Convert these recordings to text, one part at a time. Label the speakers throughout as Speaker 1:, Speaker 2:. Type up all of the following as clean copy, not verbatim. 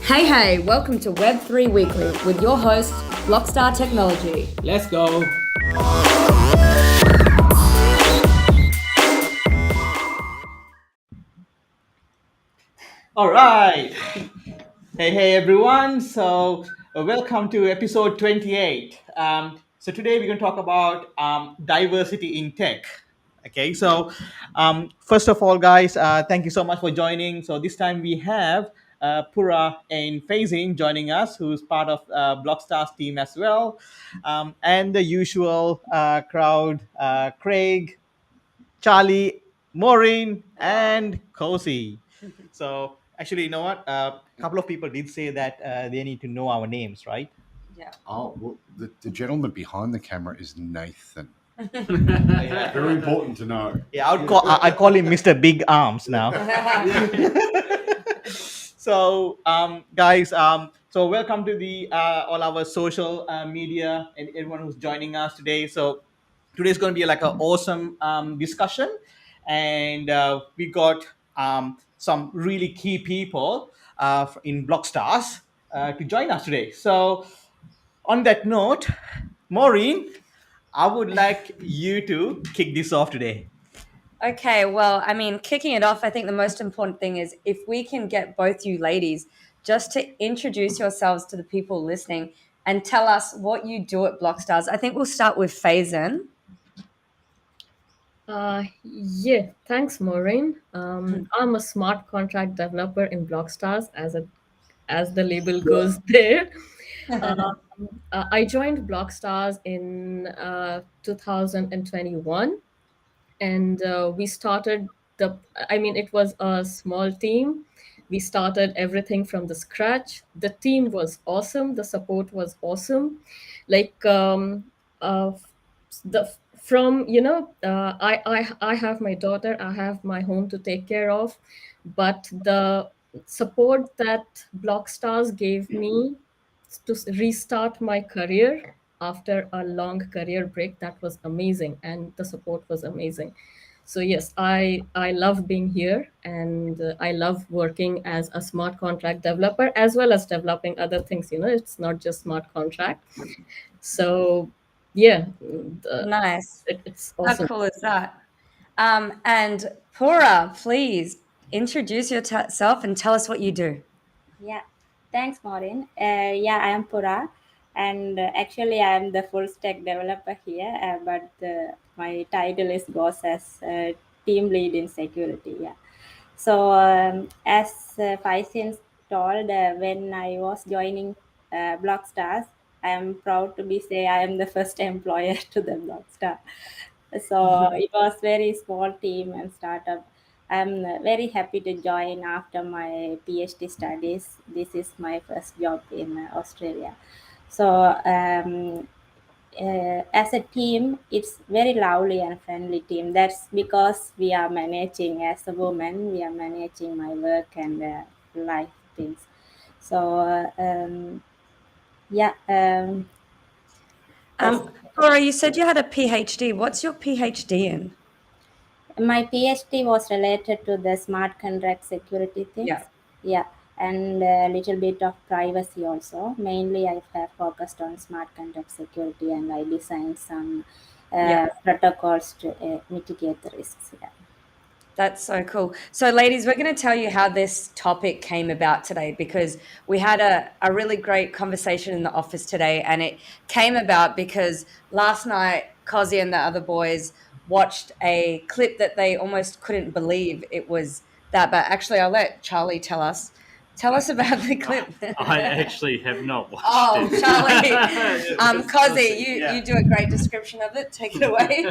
Speaker 1: Hey, welcome to Web3 Weekly with your host, Blockstar Technology.
Speaker 2: Let's go. All right. Hey, everyone. Welcome to episode 28. So, today we're going to talk about diversity in tech. Okay. First of all, guys, thank you so much for joining. So, this time we have Pura and Faizin joining us, who's part of Blockstars team as well. And the usual crowd, Craig, Charlie, Maureen, and Cozy. So actually, you know what? A couple of people did say that they need to know our names, right?
Speaker 1: Yeah.
Speaker 3: Oh, well, the gentleman behind the camera is Nathan.
Speaker 2: Yeah,
Speaker 3: Very important to know.
Speaker 2: yeah. I call him Mr. Big Arms now. Guys, so welcome to the all our social media and everyone who's joining us today. So today's going to be like an awesome discussion, and we got some really key people in Blockstars to join us today. So on that note, Maureen, I would like you to kick this off today.
Speaker 1: Okay, well, kicking it off, I think the most important thing is if we can get both you ladies just to introduce yourselves to the people listening and tell us what you do at Blockstars. I think we'll start with Faizan.
Speaker 4: Yeah, thanks, Maureen. I'm a smart contract developer in Blockstars, as the label goes there. I joined Blockstars in 2021, and we started the. I mean, it was a small team. We started everything from the scratch. The team was awesome. The support was awesome. Like uh, the from I have my daughter, I have my home to take care of, but the support that Blockstars gave me to restart my career after a long career break, that was amazing, and the support was amazing. So yes, I love being here, and I love working as a smart contract developer as well as developing other things. It's not just smart contract. So yeah,
Speaker 1: Nice.
Speaker 4: it's
Speaker 1: How
Speaker 4: awesome.
Speaker 1: cool is that? And Pura, please introduce yourself and tell us what you do.
Speaker 5: Yeah, thanks, Maureen. Yeah, I am Pura, and actually, I am the full stack developer here, but my title is goes as team lead in security. Yeah. So, as Faisal told, when I was joining Blockstars, I am proud to be say I am the first employer to the Blockstar. So it was very small team and startup. I'm very happy to join after my PhD studies. This is my first job in Australia. So as a team, it's very lovely and friendly team. That's because we are managing as a woman. We are managing my work and life things. So yeah.
Speaker 1: Pura, you said you had a PhD. What's your PhD in?
Speaker 5: My PhD was related to the smart contract security things.
Speaker 1: Yeah.
Speaker 5: Yeah, and a little bit of privacy also. Mainly, I have focused on smart contract security, and I designed some
Speaker 1: Yeah.
Speaker 5: protocols to mitigate the risks. Yeah.
Speaker 1: That's so cool. So, ladies, we're going to tell you how this topic came about today because we had a really great conversation in the office today. And it came about because last night, Cozy and the other boys watched a clip that they almost couldn't believe it was that. But actually, I'll let Charlie tell us. Tell us about the clip.
Speaker 6: I actually have not watched
Speaker 1: Oh,
Speaker 6: it.
Speaker 1: Charlie. Cozy, you do a great description of it. Take it away.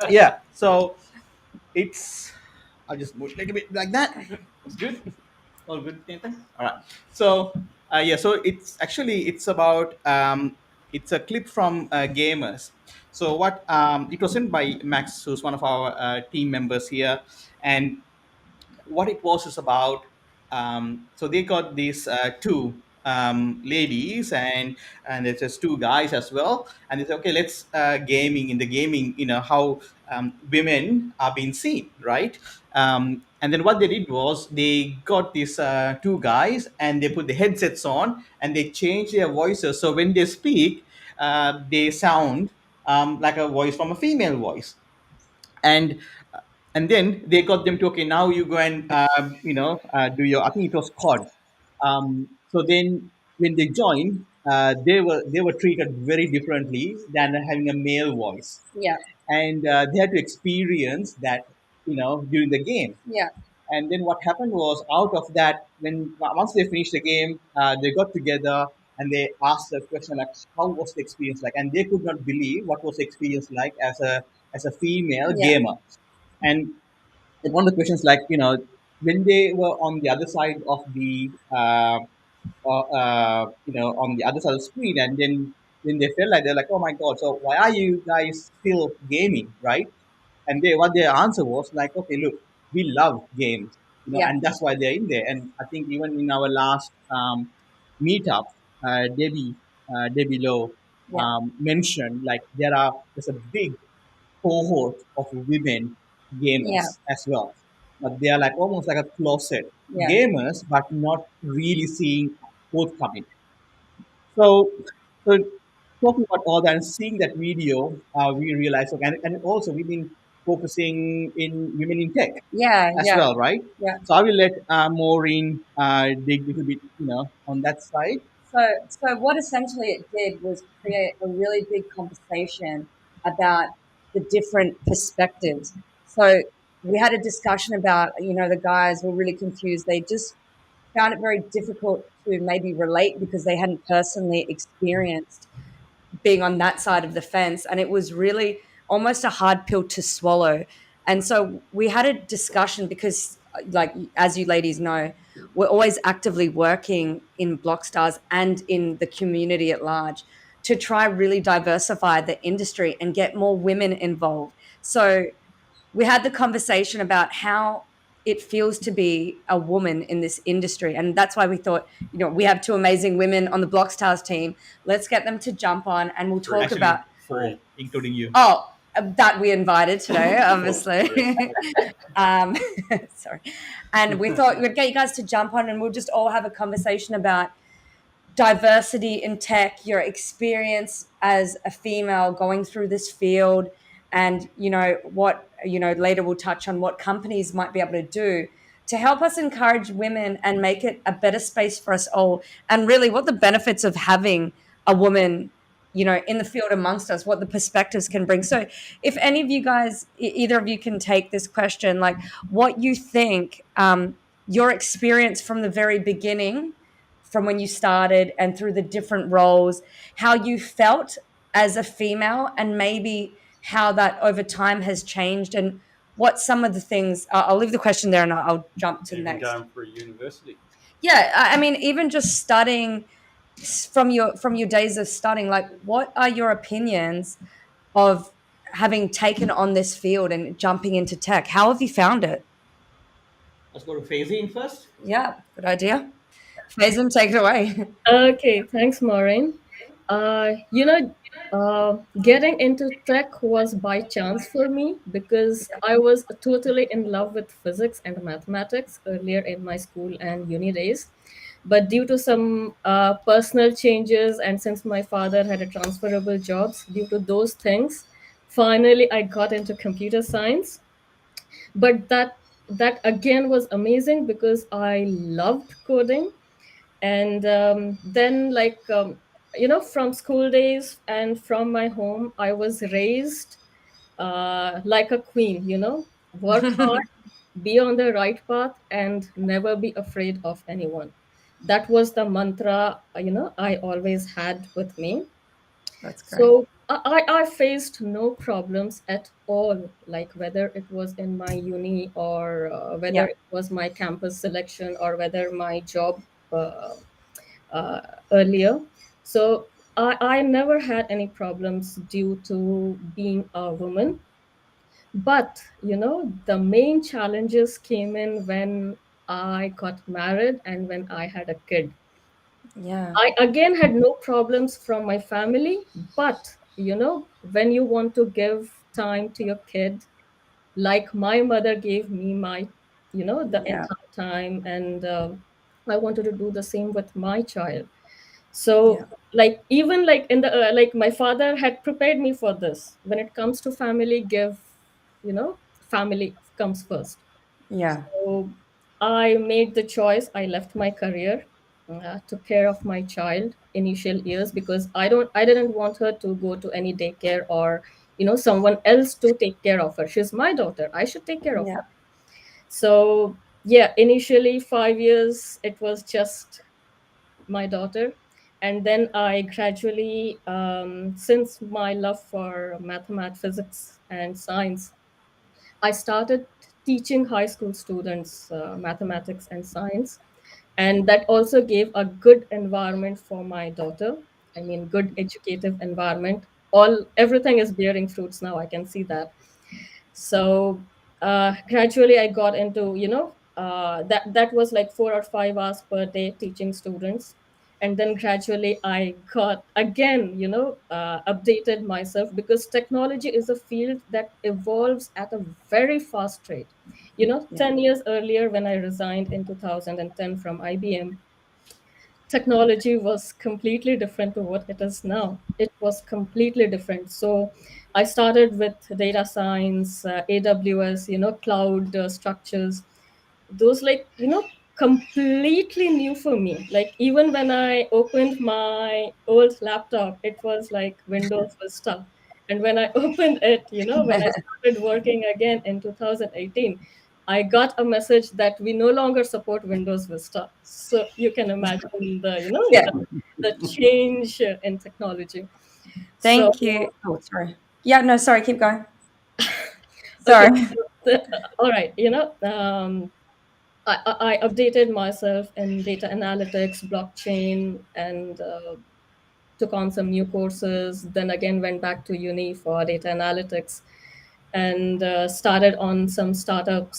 Speaker 2: Yeah. So it's. I'll just push a little bit like that. It's good. All good, Nathan. All right. So yeah. So it's about it's a clip from gamers. So what it was sent by Max, who's one of our team members here, and what it was is about. So they got these two ladies, and there's just two guys as well. And they said, okay, let's gaming in the gaming, how women are being seen, right? And then what they did was they got these two guys and they put the headsets on and they changed their voices. So when they speak, they sound like a voice from a female voice. And and then they got them to, okay, now you go and do your, I think it was COD. So then when they joined, they were treated very differently than having a male voice,
Speaker 1: Yeah.
Speaker 2: and they had to experience that, during the game.
Speaker 1: Yeah.
Speaker 2: And then what happened was, out of that, when once they finished the game, they got together and they asked the question like, how was the experience like? And they could not believe what was the experience like as a female
Speaker 1: Yeah.
Speaker 2: gamer. And one of the questions, like, when they were on the other side of the on the other side of the screen, and then they felt like, they're like, oh my god, so why are you guys still gaming, right? And what their answer was like, okay, look, we love games,
Speaker 1: Yeah.
Speaker 2: and that's why they're in there. And I think even in our last meetup, Debbie Lowe
Speaker 1: Yeah.
Speaker 2: mentioned, like, there's a big cohort of women
Speaker 1: Yeah.
Speaker 2: gamers as well, but they are like almost like a closet
Speaker 1: Yeah.
Speaker 2: gamers, but not really seeing forthcoming. So, so talking about all that and seeing that video, we realized, okay, and also we've been focusing in women in tech
Speaker 1: Yeah.
Speaker 2: as
Speaker 1: Yeah.
Speaker 2: well, right?
Speaker 1: Yeah.
Speaker 2: So I will let Maureen dig a little bit, on that side.
Speaker 1: So what essentially it did was create a really big conversation about the different perspectives. So we had a discussion about, the guys were really confused. They just found it very difficult to maybe relate because they hadn't personally experienced being on that side of the fence. And it was really almost a hard pill to swallow. And so we had a discussion because, like, as you ladies know, we're always actively working in Blockstars and in the community at large to try really diversify the industry and get more women involved. So we had the conversation about how it feels to be a woman in this industry. And that's why we thought, we have two amazing women on the Blockstars team. Let's get them to jump on and we'll talk about,
Speaker 2: Actually, four, including you.
Speaker 1: oh, that we invited today, obviously. um, sorry. And we thought we'd get you guys to jump on and we'll just all have a conversation about diversity in tech, your experience as a female going through this field, and what later we'll touch on what companies might be able to do to help us encourage women and make it a better space for us all, and really what the benefits of having a woman in the field amongst us, what the perspectives can bring. So if any of you guys, either of you can take this question, like what you think, your experience from the very beginning, from when you started and through the different roles, how you felt as a female, and maybe how that over time has changed, and what some of the things. I'll leave the question there, and I'll jump to the
Speaker 6: Even
Speaker 1: next.
Speaker 6: going for a university.
Speaker 1: Yeah, I mean, even just studying from your days of studying, like, what are your opinions of having taken on this field and jumping into tech? How have you found it?
Speaker 2: Let's go to Fazine first.
Speaker 1: Yeah, good idea. Faisal, take it away.
Speaker 4: Okay, thanks, Maureen. Getting into tech was by chance for me because I was totally in love with physics and mathematics earlier in my school and uni days. But due to some personal changes, and since my father had a transferable jobs, due to those things, finally I got into computer science. But that again was amazing because I loved coding. And then, from school days and from my home, I was raised like a queen, work hard, be on the right path, and never be afraid of anyone. That was the mantra, I always had with me.
Speaker 1: That's great.
Speaker 4: So I faced no problems at all, like whether it was in my uni, or whether
Speaker 1: Yeah.
Speaker 4: it was my campus selection, or whether my job earlier. So I never had any problems due to being a woman. But, the main challenges came in when I got married and when I had a kid.
Speaker 1: Yeah.
Speaker 4: I again had no problems from my family, but when you want to give time to your kid, like my mother gave me my, the
Speaker 1: Yeah.
Speaker 4: entire time, and I wanted to do the same with my child.
Speaker 1: Yeah.
Speaker 4: So, like, even like in the like my father had prepared me for this. When it comes to family, family comes first.
Speaker 1: Yeah.
Speaker 4: So I made the choice. I left my career, took care of my child initial years, because I didn't want her to go to any daycare, or someone else to take care of her. She's my daughter. I should take care of
Speaker 1: Yeah.
Speaker 4: her. So yeah, initially 5 years it was just my daughter, and then I gradually, since my love for mathematics, physics, and science, I started teaching high school students mathematics and science, and that also gave a good environment for my daughter. I mean, good educative environment. All everything is bearing fruits now. I can see that. So gradually, I got into that was like 4 or 5 hours per day teaching students, and then gradually I got again updated myself, because technology is a field that evolves at a very fast rate.
Speaker 1: Yeah.
Speaker 4: 10 years earlier, when I resigned in 2010 from IBM, technology was completely different to what it is now. It was completely different. So I started with data science, AWS, cloud structures. Those, like, completely new for me. Like, even when I opened my old laptop, it was like Windows was stuck. And when I opened it, when I started working again in 2018, I got a message that we no longer support Windows Vista. So you can imagine
Speaker 1: Yeah.
Speaker 4: the change in technology. So
Speaker 1: Thank you. Oh, sorry. Yeah, no, sorry, keep going.
Speaker 4: okay,
Speaker 1: Sorry.
Speaker 4: all right. I updated myself in data analytics, blockchain, and took on some new courses. Then again, went back to uni for data analytics, and started on some startup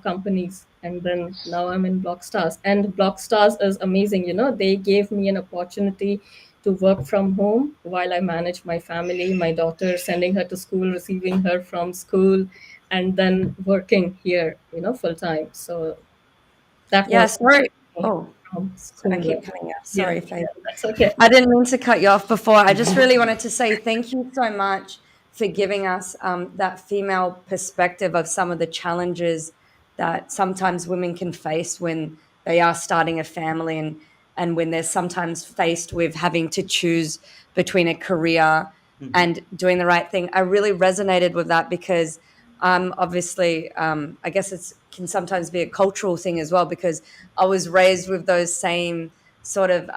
Speaker 4: companies. And then now I'm in Blockstars. And Blockstars is amazing. They gave me an opportunity to work from home while I manage my family, my daughter, sending her to school, receiving her from school, and then working here, full time. So that
Speaker 1: Yeah,
Speaker 4: was
Speaker 1: sorry. Oh,
Speaker 4: from
Speaker 1: I
Speaker 4: school.
Speaker 1: keep cutting out.
Speaker 4: Yeah,
Speaker 1: Sorry, Faith.
Speaker 4: yeah, that's okay.
Speaker 1: I didn't mean to cut you off before. I just really wanted to say thank you so much for giving us that female perspective of some of the challenges that sometimes women can face when they are starting a family, and when they're sometimes faced with having to choose between a career and doing the right thing. I really resonated with that because obviously, I guess it's can sometimes be a cultural thing as well, because I was raised with those same sort of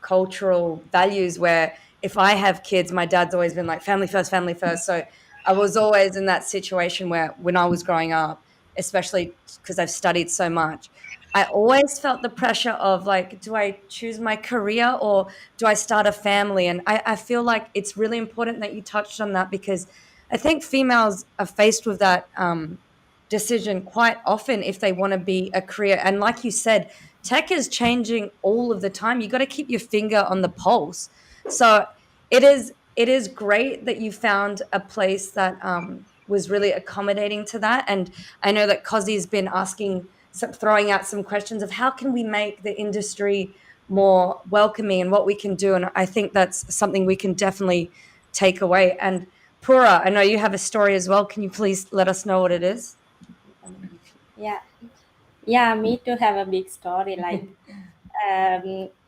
Speaker 1: cultural values where if I have kids, my dad's always been like family first, family first. So I was always in that situation where when I was growing up, especially because I've studied so much, I always felt the pressure of like, do I choose my career or do I start a family? And I feel like it's really important that you touched on that, because I think females are faced with that decision quite often if they want to be a career. And like you said, tech is changing all of the time. You got to keep your finger on the pulse. So it is great that you found a place that was really accommodating to that. And I know that Cozy's been asking, throwing out some questions of how can we make the industry more welcoming and what we can do. And I think that's something we can definitely take away. And Pura, I know you have a story as well. Can you please let us know what it is?
Speaker 5: Yeah, yeah, me too have a big story. Like,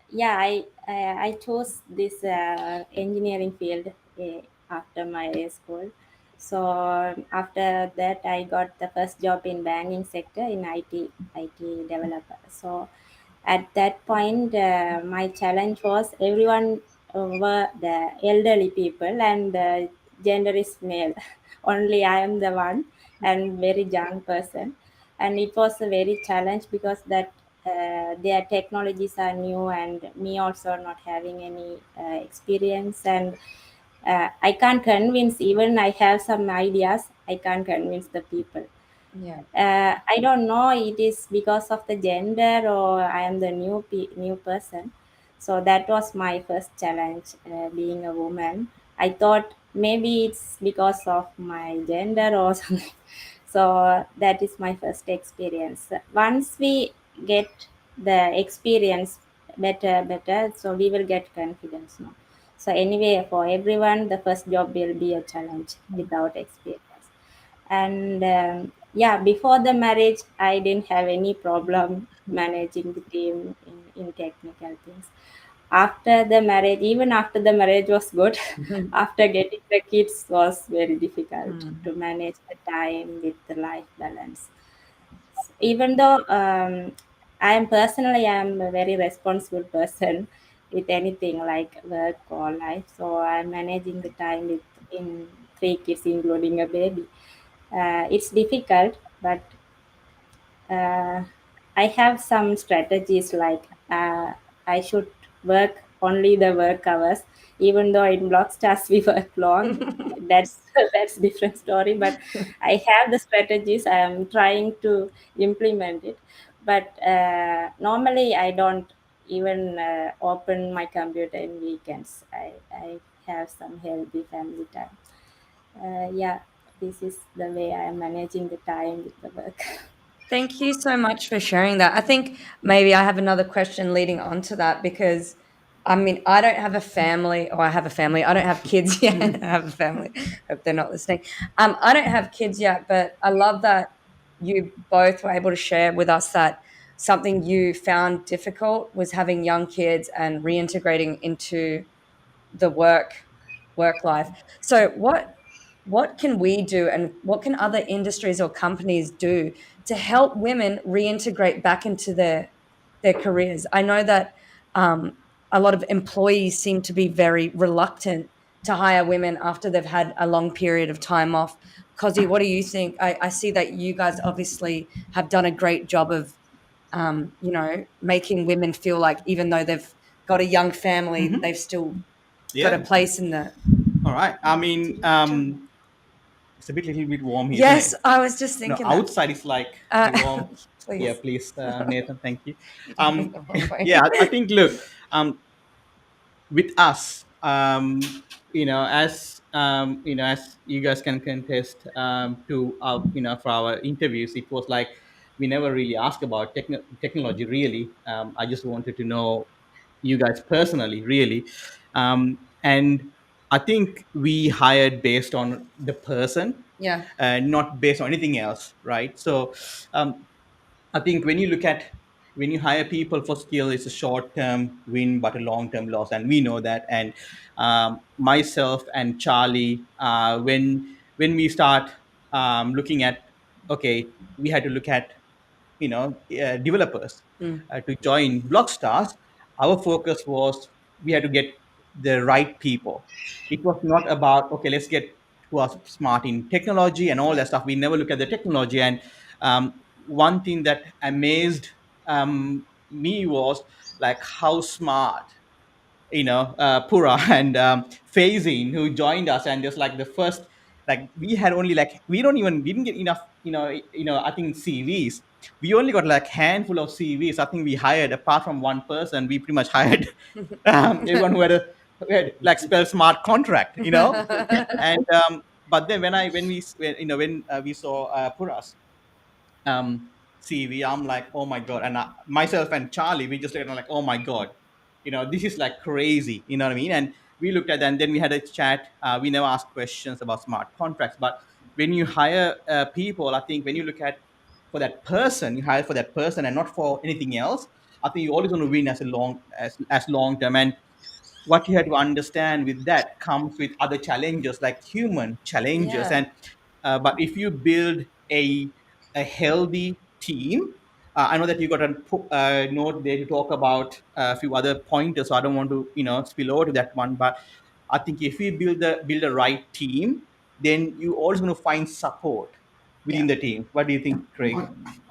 Speaker 5: yeah, I chose this engineering field after my school. So after that, I got the first job in banking sector in IT developer. So at that point, my challenge was everyone were the elderly people, and the gender is male. Only I am the one and very young person, and it was a very challenge because that their technologies are new and me also not having any experience, and I can't convince, even I have some ideas, I can't convince the people.
Speaker 1: Yeah.
Speaker 5: I don't know it is because of the gender or I am the new person. So that was my first challenge, being a woman. I thought maybe it's because of my gender or something. So that is my first experience. Once we get the experience better, so we will get confidence now. So anyway, for everyone, the first job will be a challenge without experience. And yeah, before the marriage I didn't have any problem managing the team in technical things. After the marriage, even after the marriage was good, after getting the kids was very difficult
Speaker 1: Mm.
Speaker 5: to manage the time with the life balance. Even though I am personally I am a very responsible person with anything like work or life, so I'm managing the time with in three kids including a baby. It's difficult, but uh, I have some strategies like I should work only the work hours, even though in Blockstars we work long. That's that's different story. But I have the strategies. I am trying to implement it. But normally I don't even open my computer in weekends. I have some healthy family time. Yeah, this is the way I am managing the time with the work.
Speaker 1: Thank you so much for sharing that. I think maybe I have another question leading on to that because I mean, I don't have a family, or I have a family. I don't have kids yet. I have a family. Hope they're not listening. I don't have kids yet, but I love that you both were able to share with us that something you found difficult was having young kids and reintegrating into the work life. So what can we do, and what can other industries or companies do to help women reintegrate back into their careers? I know that a lot of employees seem to be very reluctant to hire women after they've had a long period of time off. Cozy, what do you think? I see that you guys obviously have done a great job of making women feel like even though they've got a young family, they've still got a
Speaker 2: Yeah.
Speaker 1: place in the.
Speaker 2: All right. I mean, it's a little bit warm here, isn't
Speaker 1: Yes,
Speaker 2: it?
Speaker 1: I was just
Speaker 2: No,
Speaker 1: thinking that.
Speaker 2: outside is like the
Speaker 1: Uh,
Speaker 2: warm. Yeah,
Speaker 1: please.
Speaker 2: please, Nathan. Thank you.
Speaker 1: You can make the wrong way.
Speaker 2: Yeah, I think. Look, with us, as you guys can contest to our, for our interviews, it was like we never really asked about technology. Really, I just wanted to know you guys personally, really, and I think we hired based on the person,
Speaker 1: Yeah,
Speaker 2: not based on anything else, right? So, um, I think when you hire people for skill, it's a short term win but a long term loss, and we know that. And myself and Charlie, when we start looking at, okay, we had to look at developers
Speaker 1: mm,
Speaker 2: to join Blockstars. Our focus was we had to get the right people. It was not about, okay, let's get who are smart in technology and all that stuff. We never look at the technology. And one thing that amazed me was like how smart Pura and Fazin, who joined us, and just like the first, like we had only like we didn't get enough, I think CVs. We only got like handful of CVs. I think we hired, apart from one person, we pretty much hired everyone who had like spell smart contract, and but then when we saw Pura's CV, I'm like, oh my god, and myself and Charlie, we just looked at it like, oh my god, this is like crazy, you know what I mean? And we looked at that, and then we had a chat. We never asked questions about smart contracts, but when you hire people, I think when you look at for that person, you hire for that person and not for anything else. I think you always want to win as long term, and what you have to understand with that comes with other challenges like human challenges.
Speaker 1: yeah,
Speaker 2: And but if you build a healthy team, I know that you got a note there to talk about a few other pointers, so I don't want to spill over to that one. But I think if you build a right team, then you always going to find support within
Speaker 1: yeah,
Speaker 2: the team. What do you think, Craig?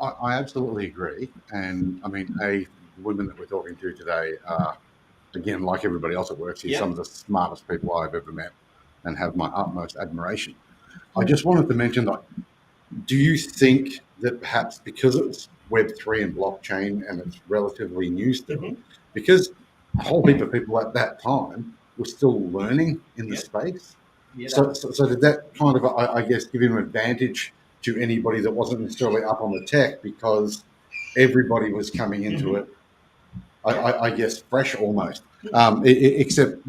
Speaker 3: I absolutely agree. And I mean, the women that we're talking to today are, again, like everybody else that works here,
Speaker 2: Yeah.
Speaker 3: some of the smartest people I've ever met and have my utmost admiration. I just wanted to mention that Do you think that perhaps because it's Web3 and blockchain and it's relatively new still, because a whole heap of people at that time were still learning in the space? So did that kind of, I guess, give him an advantage to anybody that wasn't necessarily up on the tech because everybody was coming into it, I guess, fresh almost, except,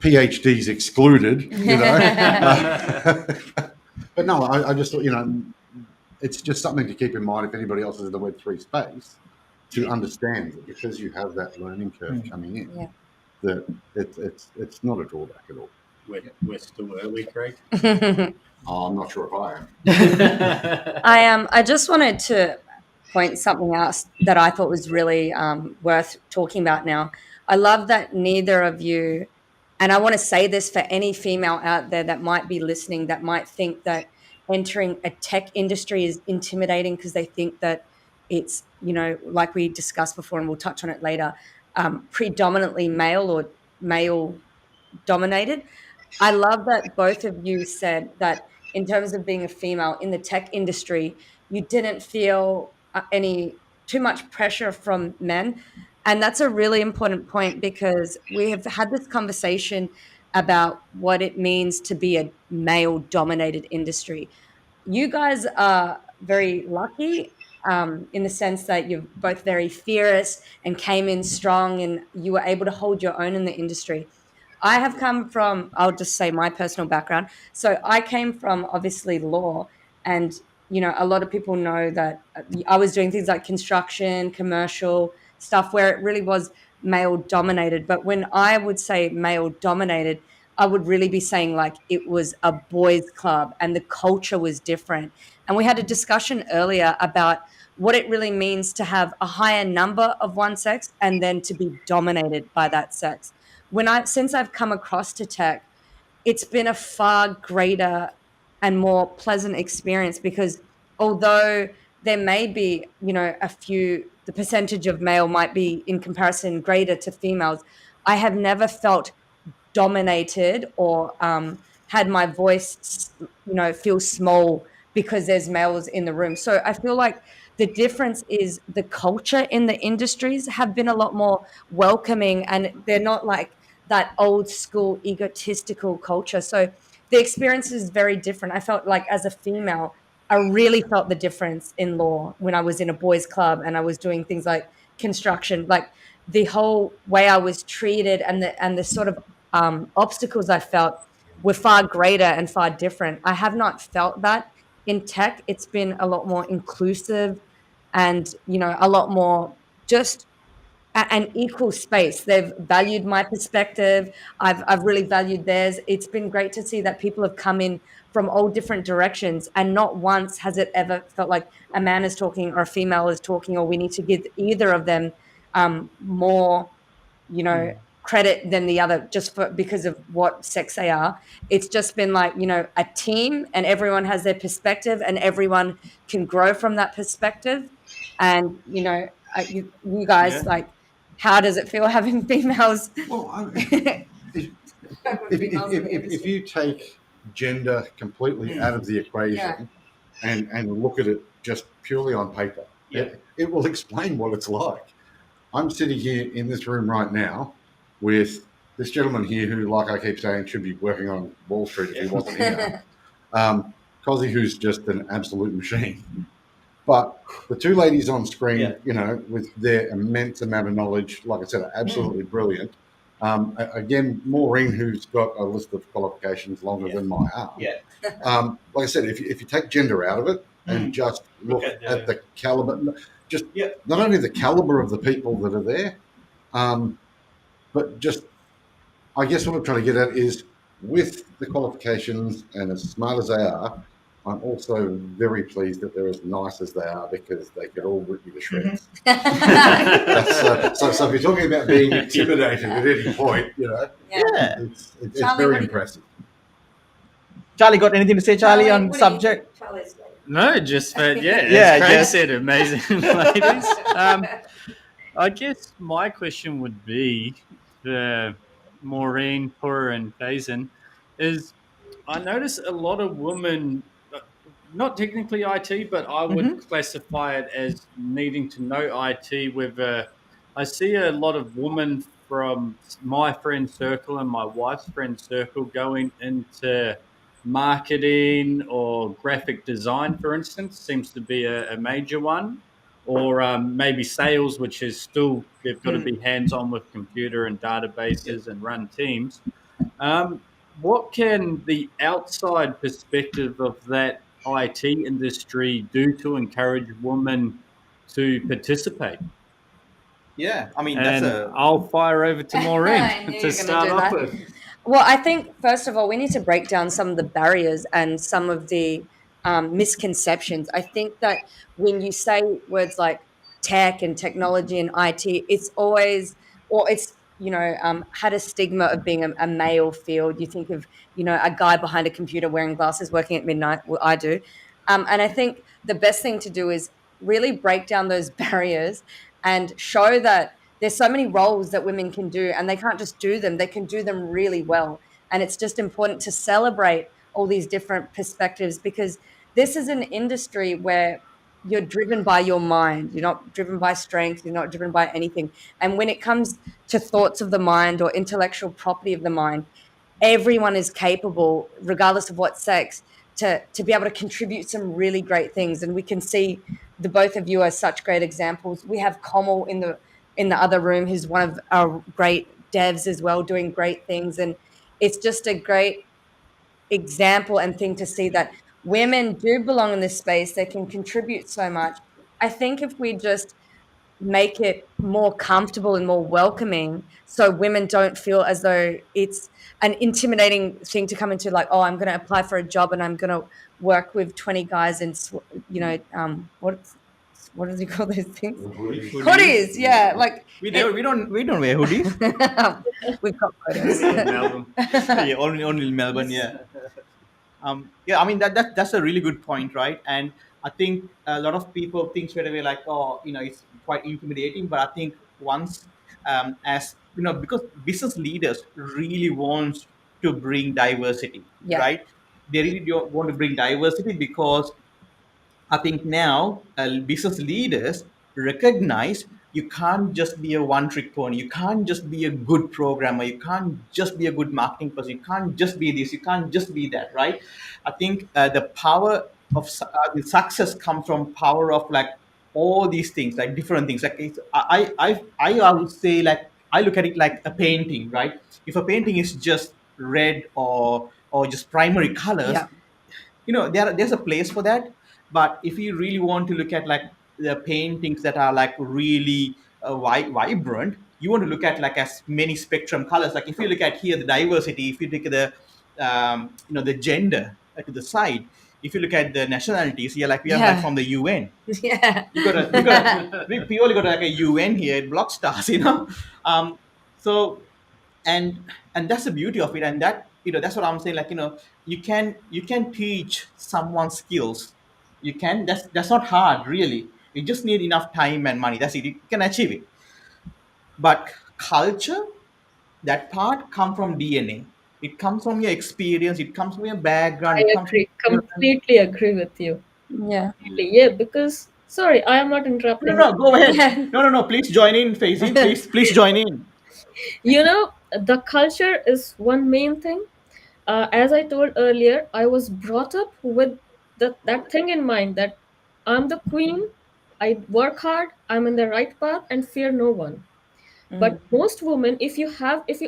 Speaker 3: PhDs excluded, But no, I just thought, it's just something to keep in mind if anybody else is in the Web3 space to understand that because you have that learning curve coming in,
Speaker 1: Yeah.
Speaker 3: that it's not a drawback at all.
Speaker 6: We're still early, Craig.
Speaker 3: Oh, I'm not sure if I am.
Speaker 1: I just wanted to point something else that I thought was really worth talking about now. I love that neither of you, and I want to say this for any female out there that might be listening, that might think that entering a tech industry is intimidating because they think that it's, like we discussed before, and we'll touch on it later, predominantly male or male dominated. I love that both of you said that in terms of being a female in the tech industry, you didn't feel any too much pressure from men. And that's a really important point because we have had this conversation about what it means to be a male dominated industry. You guys are very lucky in the sense that you're both very fierce and came in strong and you were able to hold your own in the industry. I have come from, I'll just say my personal background. So I came from obviously law, and a lot of people know that I was doing things like construction, commercial stuff where it really was male dominated. But when I would say male dominated, I would really be saying like it was a boys' club and the culture was different. And we had a discussion earlier about what it really means to have a higher number of one sex and then to be dominated by that sex. Since I've come across to tech, it's been a far greater and more pleasant experience because although there may be, the percentage of male might be in comparison greater to females, I have never felt dominated or had my voice, feel small because there's males in the room. So I feel like the difference is the culture in the industries have been a lot more welcoming and they're not like that old school egotistical culture. So the experience is very different. I felt like as a female, I really felt the difference in law when I was in a boys' club and I was doing things like construction, like the whole way I was treated and the sort of obstacles I felt were far greater and far different. I have not felt that in tech. It's been a lot more inclusive and, a lot more just an equal space. They've valued my perspective. I've really valued theirs. It's been great to see that people have come in from all different directions, and not once has it ever felt like a man is talking or a female is talking, or we need to give either of them more, credit than the other just because of what sex they are. It's just been like, a team, and everyone has their perspective, and everyone can grow from that perspective. And you guys,
Speaker 6: Yeah.
Speaker 1: like, how does it feel having females?
Speaker 3: Well, if you take gender completely out of the equation and look at it just purely on paper, it will explain what it's like. I'm sitting here in this room right now with this gentleman here who, like I keep saying, should be working on Wall Street if he wasn't here. Cozzy, who's just an absolute machine. But the two ladies on screen, with their immense amount of knowledge, like I said, are absolutely brilliant. Again, Maureen, who's got a list of qualifications longer than my arm. Like I said, if you take gender out of it and just look at the caliber, not only the caliber of the people that are there, but just, I guess what I'm trying to get at is with the qualifications and as smart as they are, I'm also very pleased that they're as nice as they are because they could all rip you to shreds. So if you're talking about being intimidated at any point, it's
Speaker 1: Charlie,
Speaker 3: very impressive.
Speaker 2: Charlie, got anything to say, Charlie, on subject?
Speaker 6: No, just as Craig said, amazing ladies. I guess my question would be for Maureen, Pura, and Faison is I notice a lot of women not technically IT, but I would classify it as needing to know IT. With I see a lot of women from my friend circle and my wife's friend circle going into marketing or graphic design, for instance, seems to be a major one, or maybe sales, which is still they've got to be hands on with computer and databases and run teams. Um, what can the outside perspective of that IT industry do to encourage women to participate?
Speaker 2: Yeah, I mean that's
Speaker 6: And
Speaker 2: a
Speaker 6: I'll fire over to Maureen
Speaker 1: I knew you
Speaker 6: to
Speaker 1: were going to
Speaker 6: start
Speaker 1: do
Speaker 6: off
Speaker 1: that.
Speaker 6: with.
Speaker 1: Well, I think first of all, we need to break down some of the barriers and some of the misconceptions. I think that when you say words like tech and technology and IT, it's always, or it's, had a stigma of being a male field. You think of, a guy behind a computer wearing glasses working at midnight. Well, I do. And I think the best thing to do is really break down those barriers and show that there's so many roles that women can do and they can't just do them, they can do them really well. And it's just important to celebrate all these different perspectives, because this is an industry where you're driven by your mind, you're not driven by strength, you're not driven by anything. And when it comes to thoughts of the mind or intellectual property of the mind, everyone is capable, regardless of what sex, to be able to contribute some really great things. And we can see the both of you are such great examples. We have Komal in the other room, who's one of our great devs as well, doing great things. And it's just a great example and thing to see that women do belong in this space. They can contribute so much. I think if we just make it more comfortable and more welcoming, so women don't feel as though it's an intimidating thing to come into, like, oh, I'm going to apply for a job and I'm going to work with 20 guys in, what do you call those things? Hoodies, yeah. Like
Speaker 2: we don't wear hoodies.
Speaker 1: we've got photos.
Speaker 6: Melbourne.
Speaker 2: Yeah, only in Melbourne. Yeah. Yeah, I mean that's a really good point, right? And I think a lot of people think straight away like, oh, it's quite intimidating. But I think once, as because business leaders really want to bring diversity,
Speaker 1: Yeah.
Speaker 2: right? They really do want to bring diversity because I think now business leaders recognize you can't just be a one trick pony. You can't just be a good programmer. You can't just be a good marketing person. You can't just be this. You can't just be that, right? I think the power of the success comes from power of like all these things, like different things. Like I would say like I look at it like a painting, right? If a painting is just red or just primary colors,
Speaker 1: Yeah.
Speaker 2: there's a place for that. But if you really want to look at like the paintings that are like really vibrant, you want to look at like as many spectrum colors. Like if you look at here the diversity, if you look at the gender to the side, if you look at the nationalities here, like we have like
Speaker 1: Yeah.
Speaker 2: from the UN.
Speaker 1: Yeah.
Speaker 2: We purely got like a UN here at Blockstars, so and that's the beauty of it. And that that's what I'm saying, like you can teach someone skills. That's not hard really. You just need enough time and money. That's it. You can achieve it. But culture, that part come from DNA. It comes from your experience. It comes from your background.
Speaker 4: I
Speaker 2: It comes from
Speaker 4: agree, completely agree with you.
Speaker 1: Yeah.
Speaker 4: Completely. Yeah, because sorry, I am not
Speaker 2: no,
Speaker 4: interrupting.
Speaker 2: no, no, go ahead.
Speaker 1: Yeah.
Speaker 2: No, please join in, Faisy. Please join in.
Speaker 4: The culture is one main thing. As I told earlier, I was brought up with that thing in mind that I'm the queen, I work hard, I'm in the right path, and fear no one. But most women, if you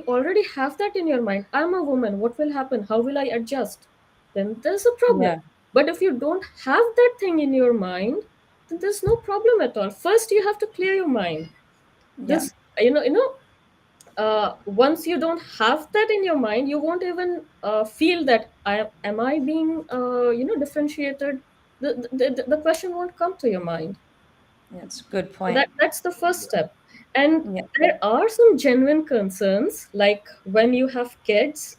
Speaker 4: already have that in your mind, I'm a woman, what will happen? How will I adjust? Then there's a problem.
Speaker 1: Yeah.
Speaker 4: But if you don't have that thing in your mind, then there's no problem at all. First, you have to clear your mind.
Speaker 1: Yeah.
Speaker 4: This, once you don't have that in your mind, you won't even feel that am I being differentiated. The question won't come to your mind.
Speaker 1: That's a good
Speaker 4: So
Speaker 1: point.
Speaker 4: that's the first step. And
Speaker 1: Yeah.
Speaker 4: there are some genuine concerns, like when you have kids.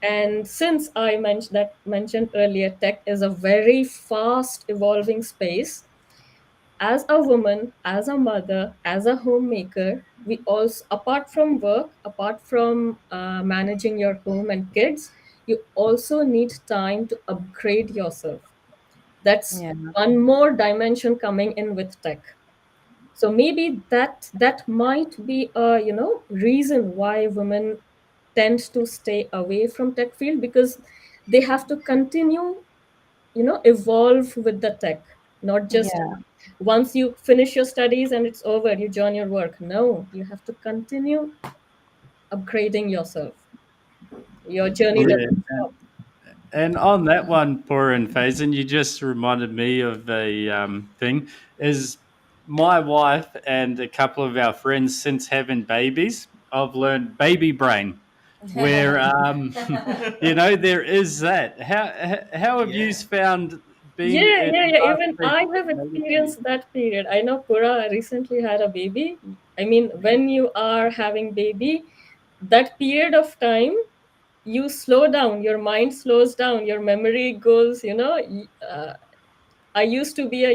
Speaker 4: And since I mentioned earlier, tech is a very fast evolving space. As a woman, as a mother, as a homemaker, we also, apart from work, apart from managing your home and kids, you also need time to upgrade yourself. That's
Speaker 1: Yeah.
Speaker 4: one more dimension coming in with tech. So maybe that might be a reason why women tend to stay away from tech field, because they have to continue evolve with the tech, not just
Speaker 1: Yeah.
Speaker 4: once you finish your studies and it's over, you join your work. No, you have to continue upgrading yourself. Your journey
Speaker 6: Yeah.
Speaker 4: doesn't stop.
Speaker 6: And on that one, Pura and Faison, you just reminded me of a thing. Is my wife and a couple of our friends, since having babies, I've learned baby brain, where there is that. How have you
Speaker 2: Yeah.
Speaker 6: found being
Speaker 4: Yeah,
Speaker 6: in
Speaker 4: yeah, yeah.
Speaker 6: last
Speaker 4: Even
Speaker 6: week
Speaker 4: I have
Speaker 6: maybe?
Speaker 4: experienced that period. I know Pura recently had a baby. I mean, when you are having baby, that period of time, you slow down, your mind slows down, your memory goes, I used to be a,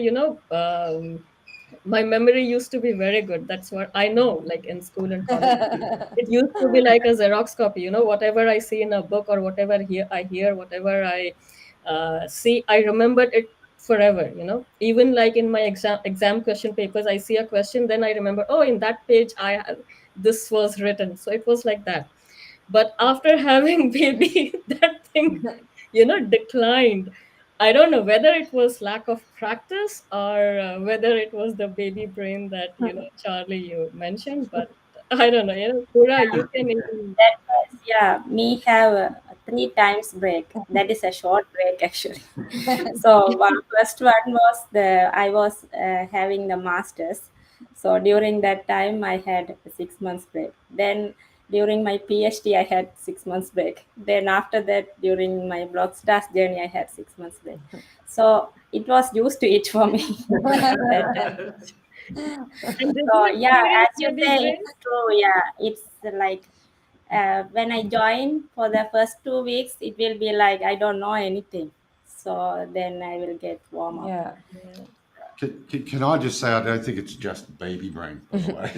Speaker 4: my memory used to be very good. That's what I know, like in school and college. It used to be like a Xerox copy, whatever I see in a book or whatever I hear, whatever I see, I remembered it forever, Even like in my exam question papers, I see a question, then I remember, oh, in that page, this was written. So it was like that. But after having baby, that thing, declined. I don't know whether it was lack of practice or whether it was the baby brain that Charlie you mentioned, but I don't know. Pura, you can even.
Speaker 5: That was, yeah, me have 3 times break. That is a short break actually. So first one was I was having the masters. So during that time I had 6 months break. Then during my PhD I had 6 months break. Then after that during my Blockstars journey I had 6 months break. So it was used to it for me that time.
Speaker 4: And did
Speaker 5: So
Speaker 4: you
Speaker 5: yeah,
Speaker 4: experience
Speaker 5: as you
Speaker 4: baby
Speaker 5: say,
Speaker 4: brain?
Speaker 5: it's true. Yeah, it's like when I join for the first 2 weeks, it will be like I don't know anything. So then I will get warm up.
Speaker 1: Yeah.
Speaker 4: Yeah.
Speaker 3: Can I just say I don't think it's just baby brain, by the way.